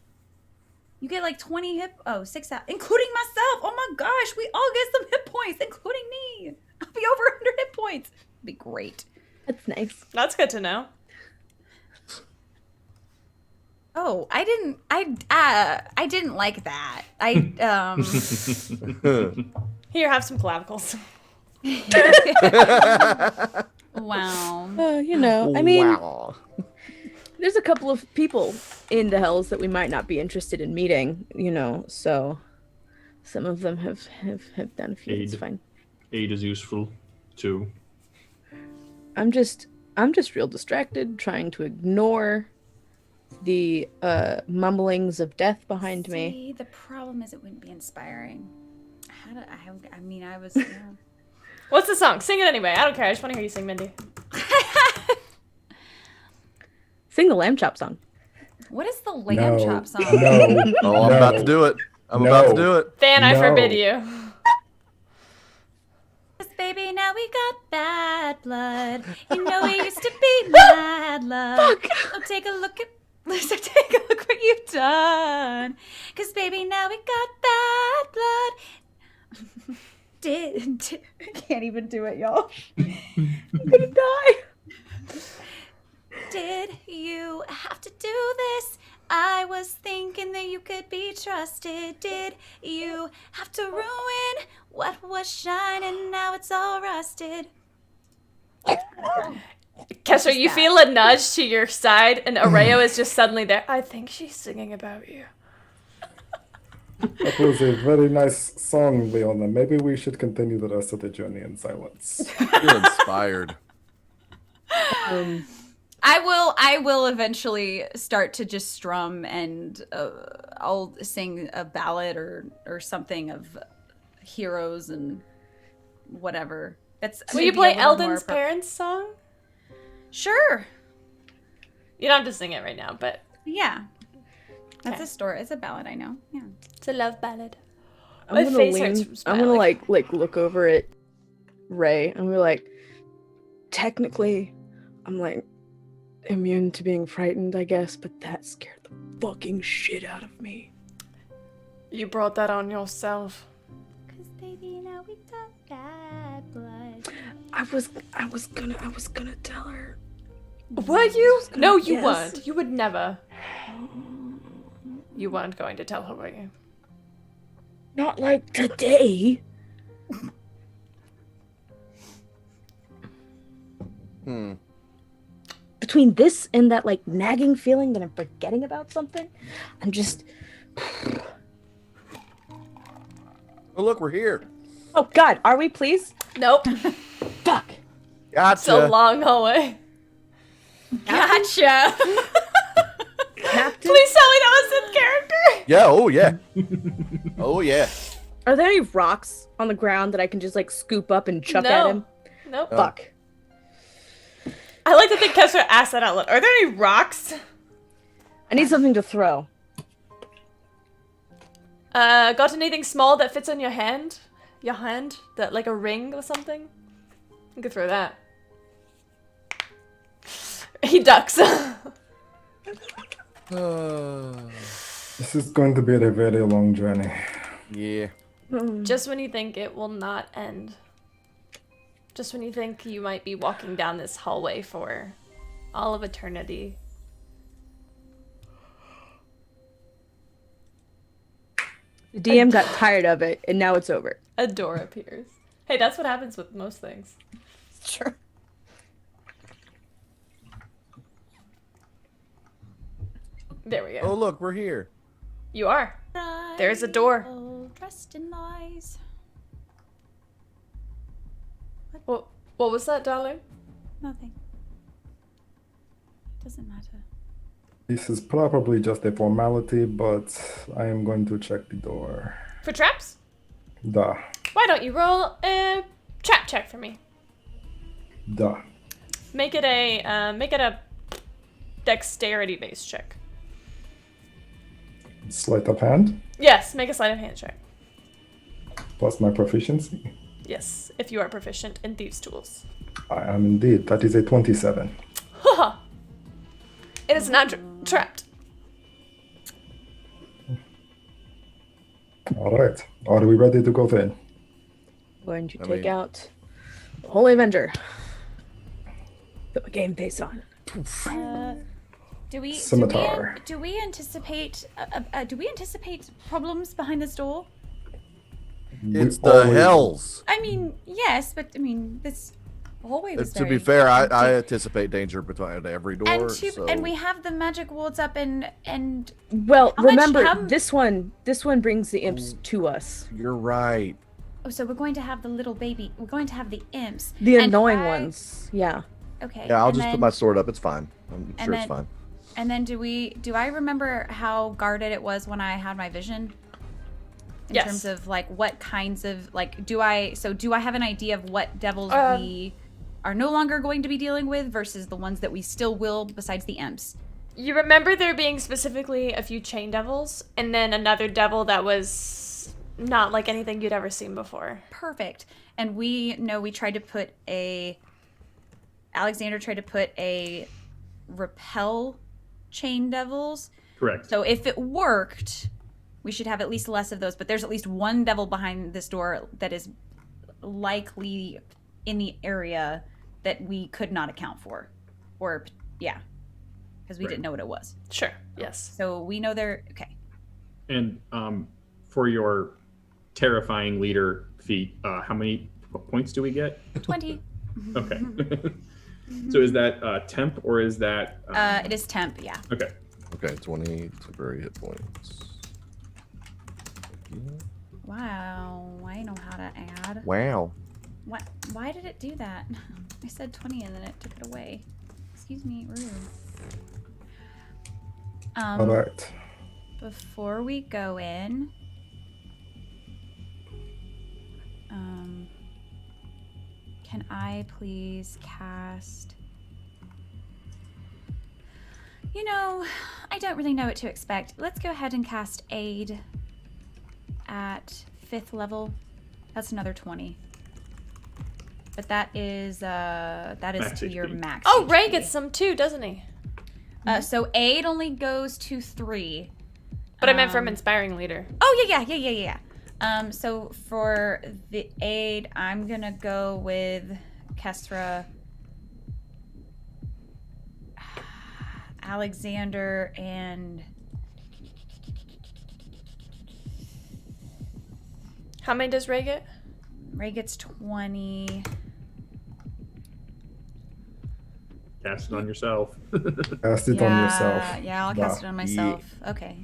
You get like 20 6 out, including myself. Oh my gosh, we all get some hit points, including me. I'll be over 100 hit points. It'll be great. That's nice. That's good to know. Oh, I didn't like that. Here, have some clavicles. Wow. I mean, Wow. there's a couple of people in the hells that we might not be interested in meeting, so some of them have done a few. It's Aid. fine. Aid is useful too. I'm just real distracted, trying to ignore the mumblings of death behind me. See, the problem is it wouldn't be inspiring. I was. What's the song? Sing it anyway. I don't care. I just want to hear you sing, Mindy. Sing the lamb chop song. What is the lamb chop song? No. Oh, I'm about to do it. I'm about to do it. Fan, I No. forbid you. 'Cause baby, now we got bad blood. You know we used to be mad love. So take a look what you've done. 'Cause baby, now we got bad blood. I can't even do it, y'all. I'm gonna die. Did you have to do this? I was thinking that you could be trusted. Did you have to ruin what was shining? Now it's all rusted. Kessler, you feel a nudge to your side, and Areo is just suddenly there. I think she's singing about you. That was a very nice song, Leona. Maybe we should continue the rest of the journey in silence. I feel inspired. I will eventually start to just strum, and I'll sing a ballad or something of heroes and whatever. Will you play Eldon's parents' song? Sure. You don't have to sing it right now, but Yeah. That's Okay. a story. It's a ballad, I know. Yeah. it's a love ballad. I'm My gonna face hurts lean. from I'm gonna smiling. like look over at Ray and we're like, technically, I'm like immune to being frightened, I guess, but that scared the fucking shit out of me. You brought that on yourself. 'Cause baby, now we got bad blood. I was gonna tell her. Were you? No, you Yes. weren't. You would never. You weren't going to tell her, were you? Not like today. Between this and that like nagging feeling that I'm forgetting about something, I'm just. Oh, look, we're here. Oh God, are we? Please. Nope. Fuck. Gotcha. It's a long hallway. Gotcha. Captain. Please tell me that was in character. Yeah, oh yeah. Oh yeah. Are there any rocks on the ground that I can just like scoop up and chuck at No. him? Nope. Fuck. I like to think Kessler asked that out loud. Are there any rocks? I need something to throw. Got anything small that fits on your hand? Your hand? That like a ring or something? You could throw that. He ducks. This is going to be a very long journey. Yeah. Just when you think it will not end. Just when you think you might be walking down this hallway for all of eternity. The DM got tired of it, and now it's over. A door appears. Hey, that's what happens with most things. Sure. There we go. Oh, look, we're here. You are. There's a door. Dressed in lies. What was that, darling? Nothing. Doesn't matter. This is probably just a formality, but I am going to check the door. For traps? Duh. Why don't you roll a trap check for me? Duh. Make it a dexterity based check. Sleight of hand, Yes, make a sleight of hand check. plus my proficiency. Yes, if you are proficient in thieves' tools. I am indeed. That is a 27. Haha! It is not trapped. All right. Are we ready to go then? Going to I take mean- out the Holy Avenger. Put my game face on. Do we Scimitar. do we anticipate problems behind this door? It's We the always- hells. I mean, yes, but I mean this hallway was To be very fair, I empty. anticipate danger between every door. and we have the magic wards up and Well, How much- remember how- this one brings the imps to us. You're right. oh, so we're going to have the little baby. We're going to have the imps. The and annoying I- ones. Yeah. Okay. Yeah, I'll and just then, put my sword up. It's fine. I'm sure it's then- fine. And then do I remember how guarded it was when I had my vision? In Yes. terms of like what kinds of like do I have an idea of what devils we are no longer going to be dealing with versus the ones that we still will besides the imps? You remember there being specifically a few chain devils, and then another devil that was not like anything you'd ever seen before. Perfect. And we tried to put Alexander tried to put a repel chain devils. Correct. So if it worked, we should have at least less of those. But there's at least one devil behind this door that is likely in the area that we could not account for. Or, yeah. Because we Right. didn't know what it was. Sure. Yes. So we know they're... Okay. And for your terrifying leader feat, how many points do we get? 20. Okay. So is that temp or is that? It is temp, yeah. Okay. Okay, 20 temporary hit points. Wow. I know how to add. Wow. What? Why did it do that? I said 20 and then it took it away. Excuse me, rude. All right. Before we go in, can I please cast? You know, I don't really know what to expect. Let's go ahead and cast Aid at 5th level. That's another 20. But that is Max to your HP. max. Oh, Ray HP. gets some too, doesn't he? So Aid only goes to 3. But I meant from inspiring leader. Oh yeah. So for the Aid, I'm gonna go with Kestra, Alexander, and How many does Ray get? Ray gets 20. Cast it on yourself. Cast it on yourself. Yeah, I'll cast Duh. it on myself. Okay.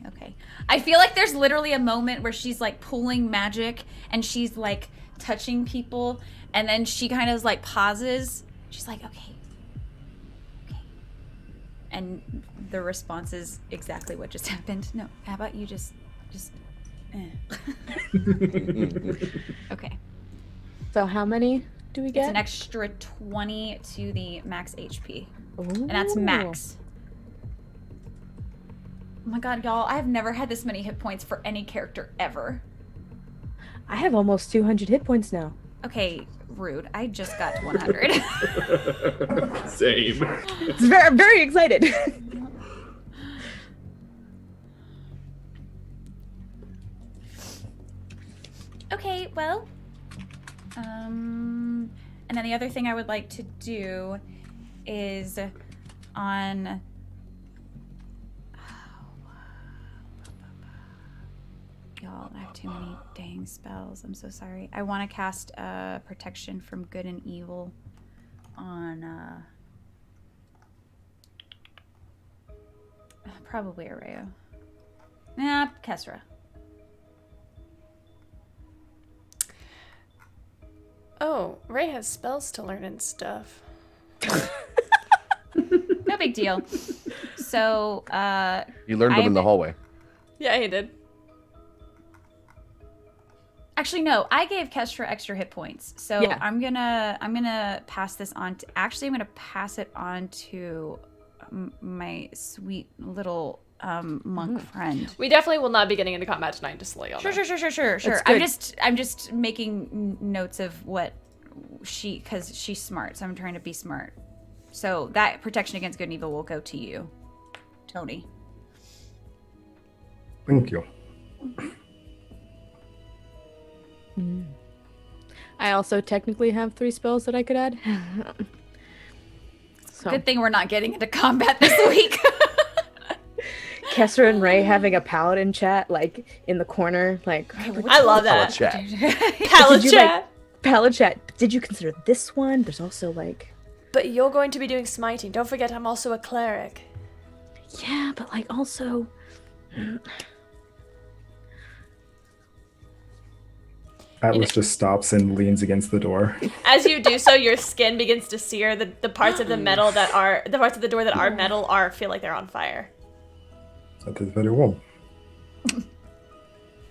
I feel like there's literally a moment where she's like pulling magic and she's like touching people, and then she kind of like pauses. She's like, okay. And the response is exactly what just happened. No, how about you just Okay. So how many do we It's get? an extra 20 to the max HP. And that's max. Oh my god, y'all, I've never had this many hit points for any character ever. I have almost 200 hit points now. Okay, rude. I just got to 100. Same. It's very, very excited. Okay, well, and then the other thing I would like to do is on. Y'all, I have too many dang spells. I'm so sorry. I want to cast protection from good and evil on probably Areo. Nah, Kesra. Oh, Ray has spells to learn and stuff. No big deal. So, You learned them in the hallway. Yeah, he did. actually, no, I gave Kestra extra hit points. So Yeah. I'm gonna pass this on to, actually I'm gonna pass it on to my sweet little monk friend. We definitely will not be getting into combat tonight, just to let y'all know. Sure. I'm just making notes of what because she's smart, so I'm trying to be smart. So that protection against good and evil will go to you, Tony. Thank you. I also technically have 3 spells that I could add. So. Good thing we're not getting into combat this week. Kesra and Ray having a paladin chat, like, in the corner, like... I love that. Paladin chat. Paladin chat. Did you consider this one? There's also, like... But you're going to be doing smiting. Don't forget I'm also a cleric. Yeah, but, like, also... Atlas just stops and leans against the door. As you do so, your skin begins to sear. The parts of the metal that are the parts of the door that are metal feel like they're on fire. That is very warm.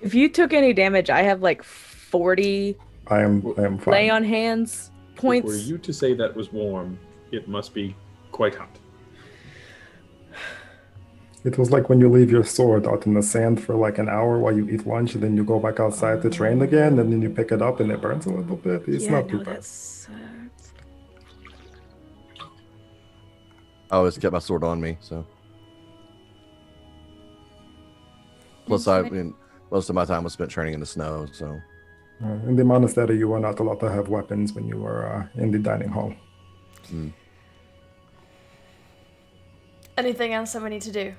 If you took any damage, I have like 40 I am fine. lay on hands points. For you to say that was warm, it must be quite hot. It was like when you leave your sword out in the sand for like an hour while you eat lunch, and then you go back outside to train again, and then you pick it up and it burns a little bit. It's not too bad. I always kept my sword on me, so. Plus, most of my time was spent training in the snow, so. In the monastery, you were not allowed to have weapons when you were in the dining hall. Anything else that we need to do?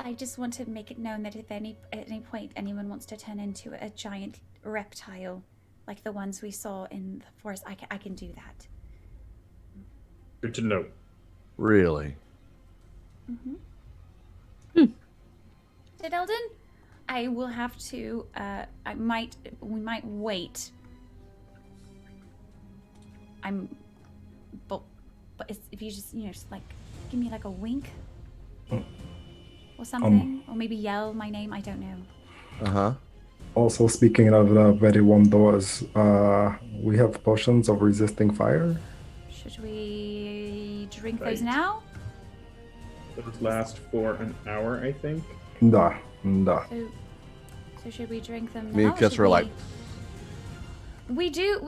I just want to make it known that if at any point anyone wants to turn into a giant reptile, like the ones we saw in the forest, I can do that. Good to know. Really? Did Eldon? I will have to. We might wait. But if you just just like give me like a wink or something, or maybe yell my name. I don't know. Also, speaking of the very warm doors, we have potions of resisting fire. Should we drink those Right. now? Those last for an hour, I think. Da. So should we drink them now? Me and or should Kesra are like, We do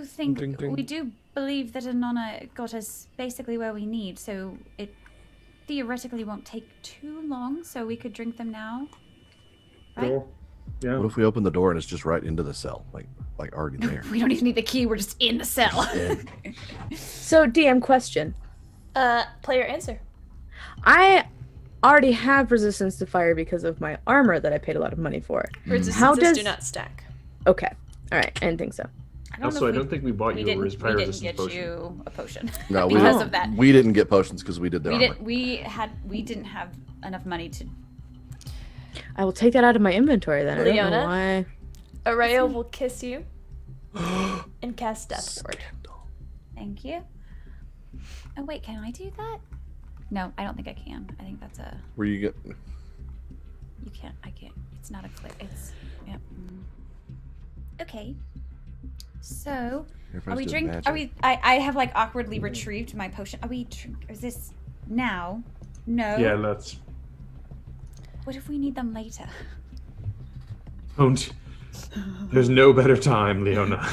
think Ding, ding. we do believe that Anona got us basically where we need, so it theoretically won't take too long, so we could drink them now. Right? Cool. Yeah. what if we open the door and it's just right into the cell, like already there? We don't even need the key. We're just in the cell. So, DM question. Player answer. I already have resistance to fire because of my armor that I paid a lot of money for. Resistances do not stack. Okay. All right. I didn't think so. Also, I don't think we bought you a fire we didn't resistance get potion. you a potion. No, we because didn't. of that. We didn't get potions because we did the armor. We didn't have enough money to. I will take that out of my inventory then. I don't know Leona? why. Areo will kiss you and cast Death Ward. Thank you. Oh wait, can I do that? No, I don't think I can. I think that's a. Where you get? You can't. I can't. It's not a clip. It's. Yep. Okay. So, Everybody's are we doing drink? magic. Are we? I have like awkwardly retrieved my potion. Are we? Is this now? No. Yeah, let's. What if we need them later? Don't. There's no better time, Leona.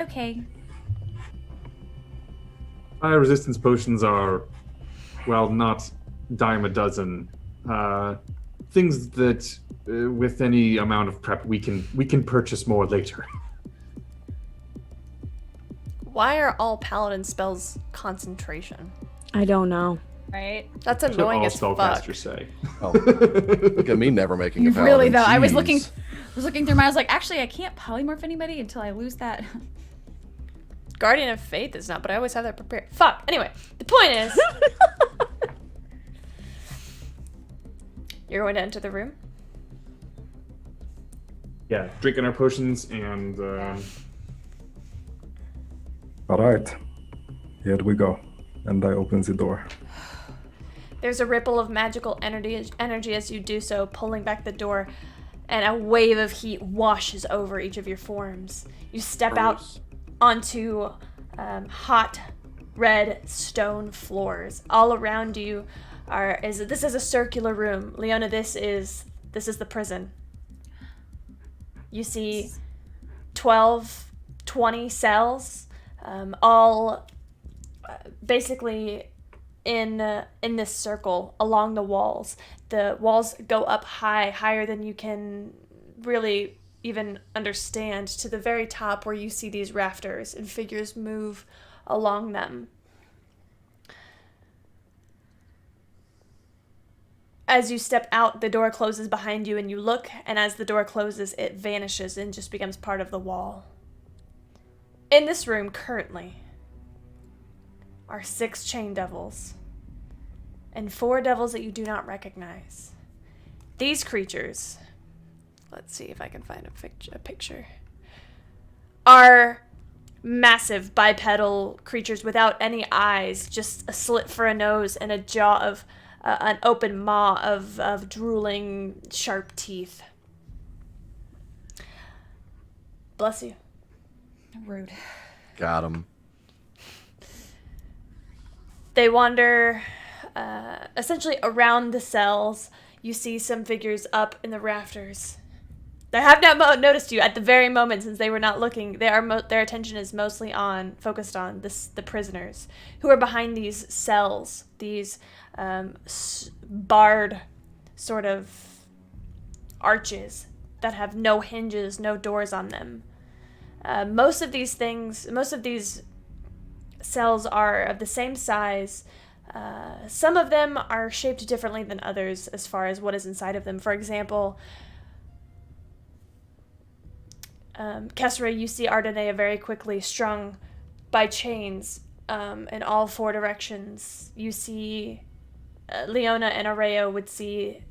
Okay. Fire resistance potions are, well, not dime a dozen. Things that, with any amount of prep, we can purchase more later. Why are all paladin spells concentration? I don't know. Right? That's That's what annoying all as fuck. spellcasters say. Oh, look at me never making a paladin. Really though, I was Jeez. looking through mine. I was like, actually, I can't polymorph anybody until I lose that. Guardian of Faith is not, but I always have that prepared. Fuck. Anyway, the point is, you're going to enter the room. Yeah, drinking our potions and All right, here we go. And I opens the door. There's a ripple of magical energy as you do so, pulling back the door, and a wave of heat washes over each of your forms. You step out onto hot red stone floors. All around you this is a circular room. Leona, this is the prison. You see 12, 20 cells, all basically in this circle along the walls. The walls go up higher than you can really even understand, to the very top where you see these rafters and figures move along them. As you step out, the door closes behind you and you look, and as the door closes, it vanishes and just becomes part of the wall. In this room currently are 6 chain devils and 4 devils that you do not recognize. These creatures, let's see if I can find a picture, are massive bipedal creatures without any eyes, just a slit for a nose and a jaw of an open maw of drooling sharp teeth. Bless you. Rude. Got him. They wander essentially around the cells. You see some figures up in the rafters. They have not noticed you at the very moment, since they were not looking. Their attention is mostly focused on the prisoners who are behind these cells, these barred sort of arches that have no hinges, no doors on them. Most of these cells are of the same size. Some of them are shaped differently than others as far as what is inside of them. For example, Kessra, you see Ardenea very quickly strung by chains in all 4 directions. You see Leona and Areo would see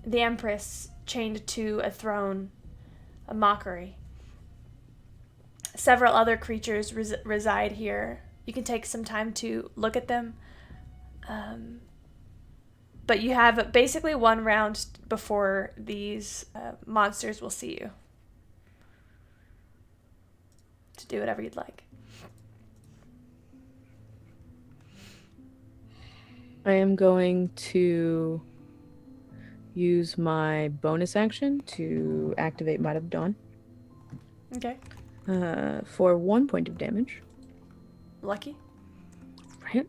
the Empress chained to a throne, a mockery. Several other creatures reside here. You can take some time to look at them. But you have basically 1 round before these monsters will see you. To do whatever you'd like. I am going to use my bonus action to activate Might of Dawn. Okay. For 1 point of damage. Lucky. Right.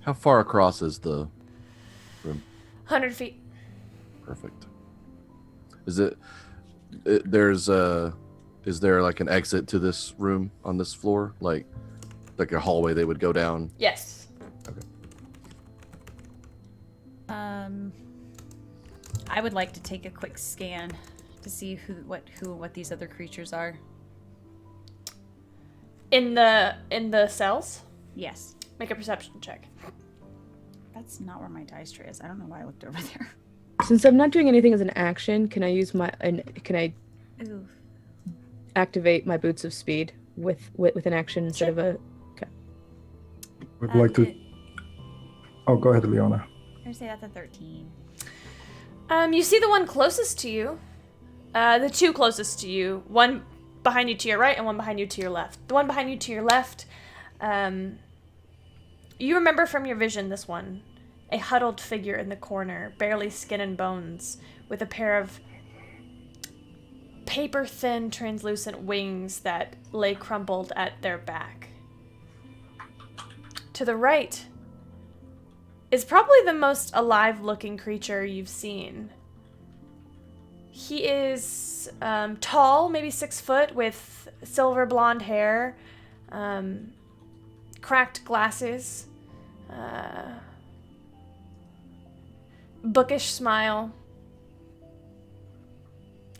How far across is the room? 100 feet. Perfect. Is there like an exit to this room on this floor? Like a hallway they would go down? Yes. Okay. I would like to take a quick scan to see what these other creatures are. In the cells? Yes. Make a perception check. That's not where my dice tray is. I don't know why I looked over there. Since I'm not doing anything as an action, can I Ooh. activate my Boots of Speed with an action instead of a... Okay. Would like to... Oh, go ahead, Leona. I would say that's a 13. You see the one closest to you. The 2 closest to you. One behind you to your right and one behind you to your left. The one behind you to your left, you remember from your vision this one. a huddled figure in the corner, barely skin and bones, with a pair of paper-thin, translucent wings that lay crumpled at their back. To the right is probably the most alive-looking creature you've seen. He is tall, maybe 6 foot, with silver blonde hair, cracked glasses, bookish smile.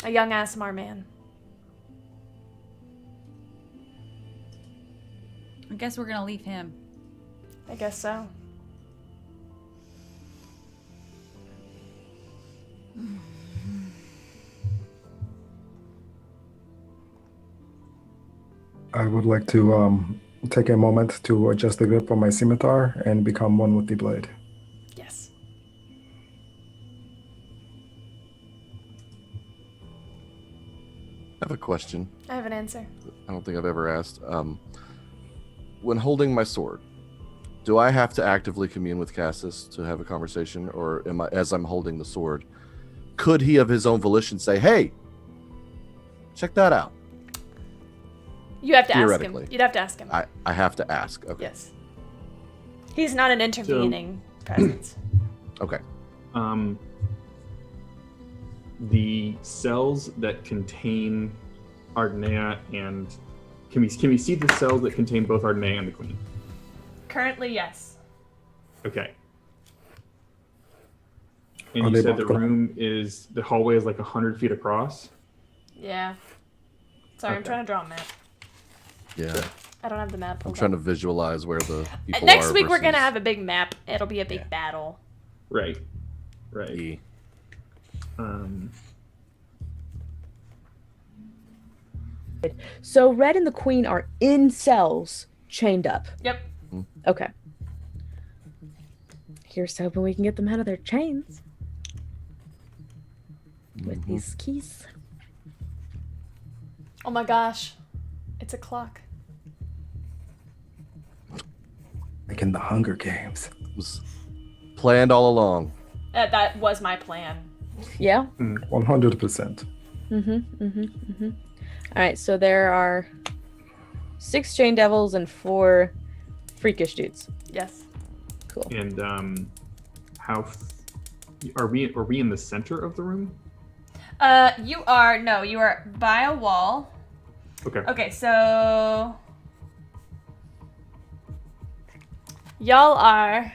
A young Aasimar man. I guess we're gonna leave him. I guess so. I would like to take a moment to adjust the grip on my scimitar and become one with the blade. Yes. I have a question. I have an answer. I don't think I've ever asked. When holding my sword, do I have to actively commune with Cassis to have a conversation, or am I, as I'm holding the sword, could he of his own volition say, "Hey, check that out"? You have to ask him. Theoretically. You'd have to ask him. I have to ask. Okay. Yes. He's not an intervening presence. Okay. The cells that contain Ardenea and can we see the cells that contain both Ardenea and the Queen? Currently, yes. Okay. And Are you they said both the hallway is like 100 feet across? Yeah. Sorry, I'm Okay. trying to draw a map. Yeah. I don't have the map. I'm pulled trying to up. visualize where the people Next are week we're gonna versus- have a big map. It'll be a big battle. Right. E. So Red and the Queen are in cells, chained up. Yep. Okay. Here's hoping we can get them out of their chains with these keys. Oh my gosh. It's a clock. Like in the Hunger Games. It was planned all along. That was my plan. Yeah. 100%. All right, so there are 6 chain devils and 4 freakish dudes. Yes. Cool. And are we in the center of the room? You are by a wall. Okay. Okay, so y'all are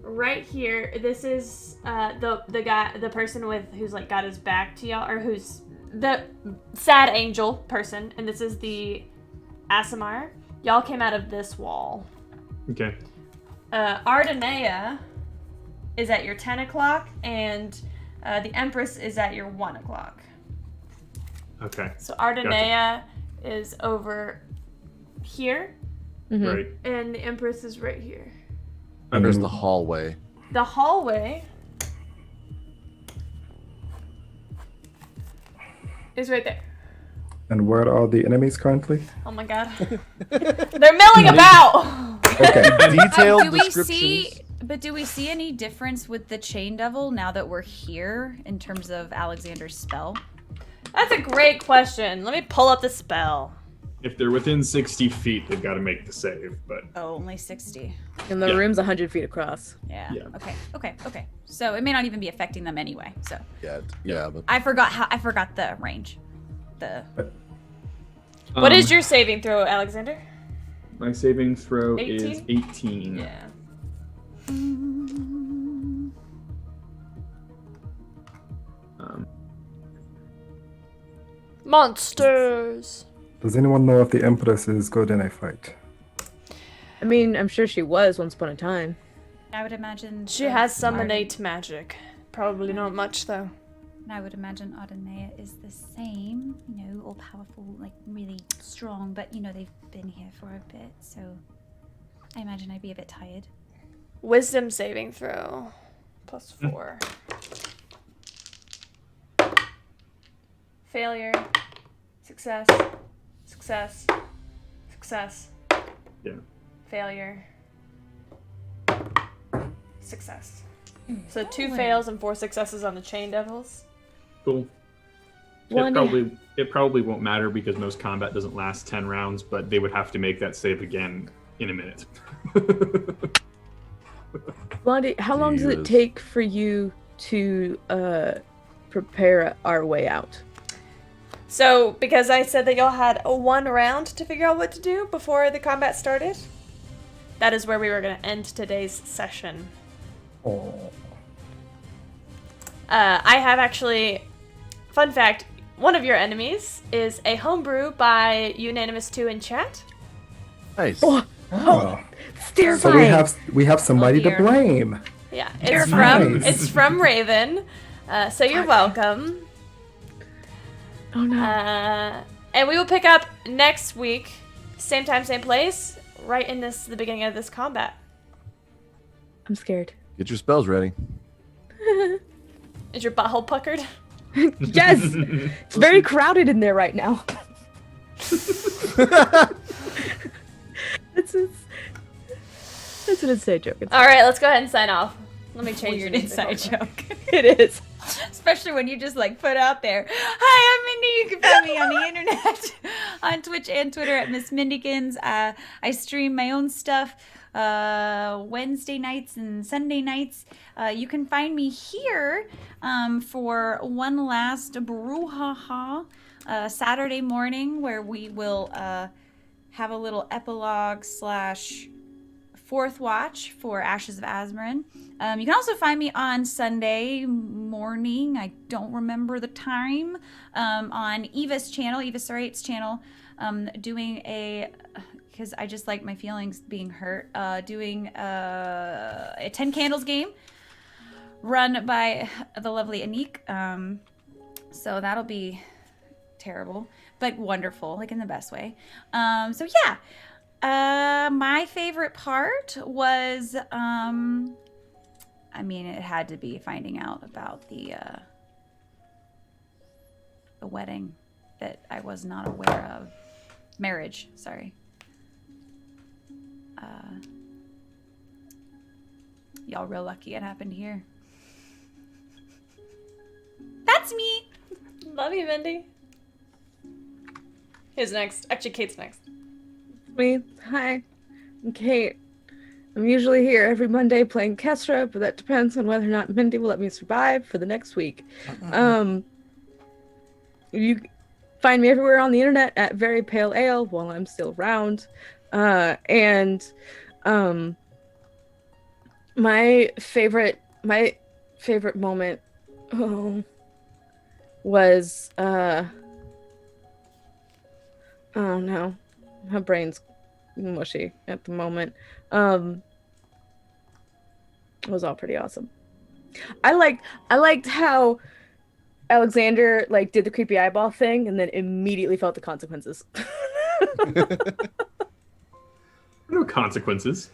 right here. This is the person who's like got his back to y'all, or who's the sad angel person, and this is the Aasimar. Y'all came out of this wall. Okay. Ardenea is at your 10 o'clock, and the Empress is at your 1 o'clock. Okay. So Ardenea is over here, Right. and the Empress is right here. And there's the hallway. The hallway is right there. And where are the enemies currently? Oh my god. They're milling about! Okay. Detailed Do we descriptions. see? But do we see any difference with the Chain Devil now that we're here in terms of Alexander's spell? That's a great question. Let me pull up the spell. If they're within 60 feet, they've got to make the save, but Oh, only 60. And the Yeah. room's 100 feet across. Yeah. Yeah. Okay. So it may not even be affecting them anyway. So Yeah, but I forgot the range. What is your saving throw, Alexander? my saving throw 18? is 18. Yeah. Monsters! Does anyone know if the Empress is good in a fight? I mean, I'm sure she was once upon a time. I would imagine She has summonate magic. Probably not much, though. I would imagine Ardenea is the same, all powerful, like really strong, but they've been here for a bit, so I imagine I'd be a bit tired. Wisdom saving throw. +4. Failure. Success. Success. Success. Yeah. Failure. success. So 2 fails and 4 successes on the chain devils. Cool. One- It probably won't matter because most combat doesn't last 10 rounds, but they would have to make that save again in a minute. Blondie, how long does it take for you to prepare our way out? So, because I said that y'all had a 1 round to figure out what to do before the combat started, that is where we were going to end today's session. Oh. I have actually, fun fact, one of your enemies is a homebrew by Unanimous 2 in chat. Nice. Oh. So we have somebody to blame. Yeah, Nice. it's from Raven, so you're welcome. Oh no. And we will pick up next week, same time, same place, right in the beginning of this combat. I'm scared. Get your spells ready. Is your butthole puckered? Yes! It's very crowded in there right now. That's an inside joke. All right, let's go ahead and sign off. Let me change Weird inside joke. It is. Especially when you just like put out there, "Hi, I'm Mindy. You can find me on the internet, on Twitch and Twitter at Miss Mindykins. I stream my own stuff Wednesday nights and Sunday nights. You can find me here for one last brouhaha Saturday morning where we will have a little epilogue / fourth watch for Ashes of Azmoran. You can also find me on Sunday morning, I don't remember the time, on Eva's channel, Eva Sarate's channel, doing because I just like my feelings being hurt, doing a 10 Candles game run by the lovely Anik. So that'll be terrible, but wonderful, like in the best way. So yeah. My favorite part was, it had to be finding out about the wedding that I was not aware of. Marriage, sorry. Y'all real lucky it happened here. That's me! Love you, Mindy. Who's next? Actually, Kate's next. Me. Hi. I'm Kate. I'm usually here every Monday playing Kestra, but that depends on whether or not Mindy will let me survive for the next week. You find me everywhere on the internet at Very Pale Ale while I'm still around. My favorite moment was oh no. My brain's mushy at the moment. It was all pretty awesome. I liked how Alexander did the creepy eyeball thing and then immediately felt the consequences. No consequences.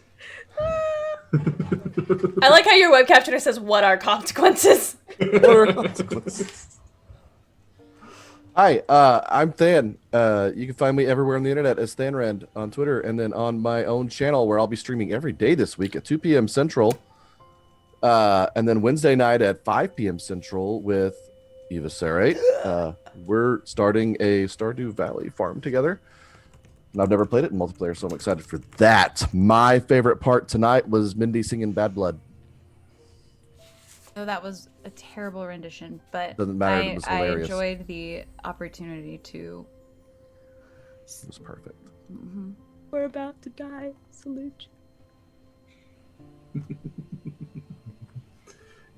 I like how your web captioner says, "What are consequences?" What are consequences? Hi, I'm Than. You can find me everywhere on the internet as Thanrand on Twitter, and then on my own channel where I'll be streaming every day this week at 2 p.m. Central, and then Wednesday night at 5 p.m. Central with Eva Sarate. We're starting a Stardew Valley farm together, and I've never played it in multiplayer, so I'm excited for that. My favorite part tonight was Mindy singing Bad Blood. So that was a terrible rendition, but Doesn't matter, it was I hilarious. enjoyed the opportunity to. It was perfect. Mm-hmm. We're about to die. Salute Hey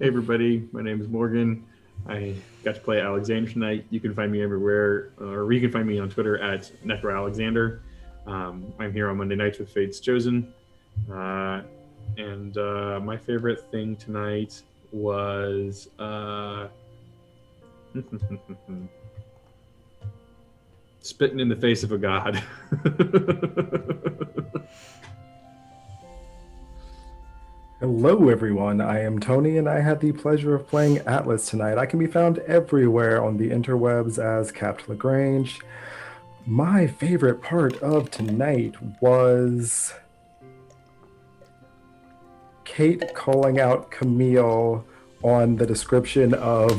everybody, my name is Morgan. I got to play Alexander tonight. You can find me everywhere, or you can find me on Twitter at NecroAlexander. I'm here on Monday nights with Fates Chosen. And my favorite thing tonight was spitting in the face of a god. Hello, everyone. I am Tony, and I had the pleasure of playing Atlas tonight. I can be found everywhere on the interwebs as Capt. Lagrange. My favorite part of tonight was Kate calling out Camille on the description of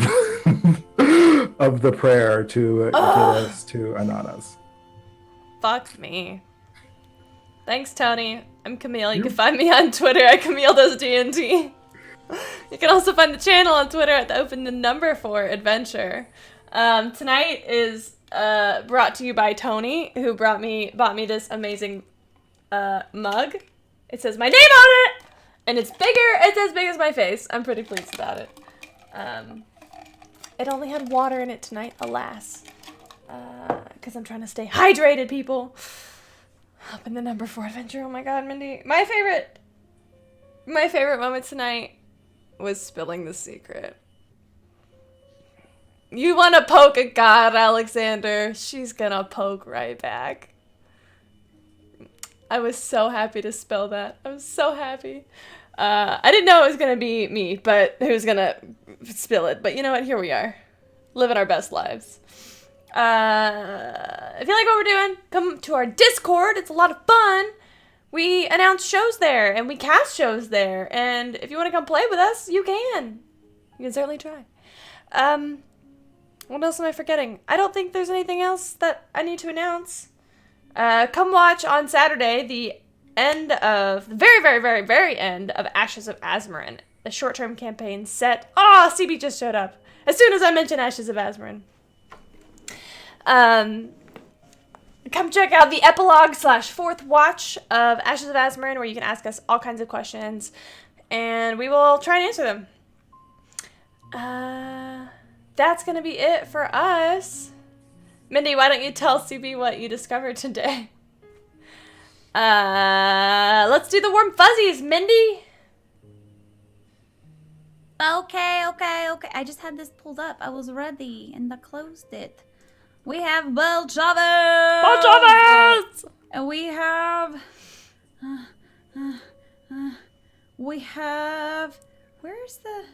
of the prayer to get us to Ananas. Fuck me. Thanks, Tony. I'm Camille. You can find me on Twitter at CamilleDoesDNT. You can also find the channel on Twitter at the Open the Number 4 Adventure. Tonight is brought to you by Tony, who bought me this amazing mug. It says my name on it, and it's bigger. It's as big as my face. I'm pretty pleased about it. It only had water in it tonight, alas. Because I'm trying to stay hydrated, people. Up in the number 4 adventure. Oh my god, Mindy. My favorite moment tonight was spilling the secret. You want to poke a god, Alexander? She's gonna poke right back. I was so happy to spill that. I was so happy. I didn't know it was gonna be me, but who's gonna spill it? But you know what? Here we are, living our best lives. If you like what we're doing, come to our Discord. It's a lot of fun. We announce shows there, and we cast shows there. And if you want to come play with us, you can. You can certainly try. What else am I forgetting? I don't think there's anything else that I need to announce. Come watch on Saturday the very, very, very, very end of Ashes of Azmoran, a short-term campaign set. Oh, CB just showed up as soon as I mentioned Ashes of Azmoran. Come check out the epilogue/4th watch of Ashes of Azmoran, where you can ask us all kinds of questions, and we will try and answer them. That's gonna be it for us. Mindy, why don't you tell CB what you discovered today? Let's do the warm fuzzies, Mindy. Okay. I just had this pulled up. I was ready and I closed it. We have Belchavez! And we have... Where's the...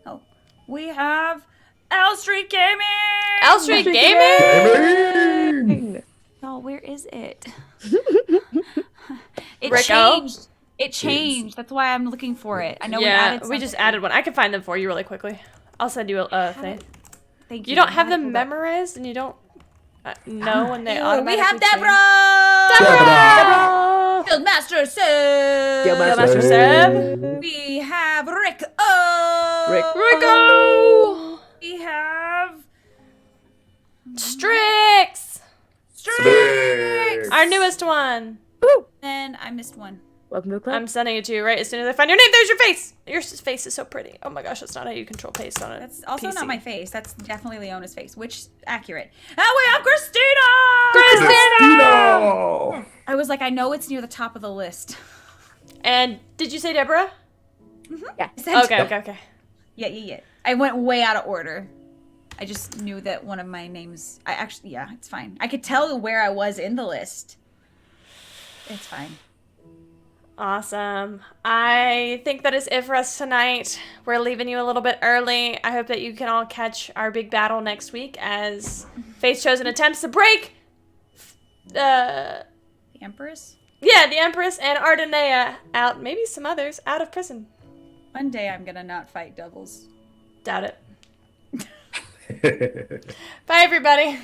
Oh. We have... L Street Gaming! L Street Gaming! Oh, where is it? It Rico? changed. It changed. That's why I'm looking for it. I know we just added one. I can find them for you really quickly. I'll send you a thing. Thank you. You don't have them memerized, and you don't know when they automatically We have change? Deborah! Guildmaster Seb! Guildmaster Seb! We have Rico! Rico! We have... Strix! Our newest one. Woo! And I missed one. Welcome to the club. I'm sending it to you right as soon as I find your name. There's your face. Your face is so pretty. Oh my gosh, that's not how you control paste on it. That's also PC. not my face. That's definitely Leona's face, which accurate. Oh, we have Christina! I was like, I know it's near the top of the list. And did you say Deborah? Mm-hmm. Yeah. Okay. Yeah. I went way out of order. I just knew that one of my names... it's fine. I could tell where I was in the list. It's fine. Awesome. I think that is it for us tonight. We're leaving you a little bit early. I hope that you can all catch our big battle next week as Fate's Chosen attempts to break the Empress? Yeah, the Empress and Ardenea out, maybe some others, out of prison. One day I'm gonna not fight doubles. Doubt it. Bye, everybody.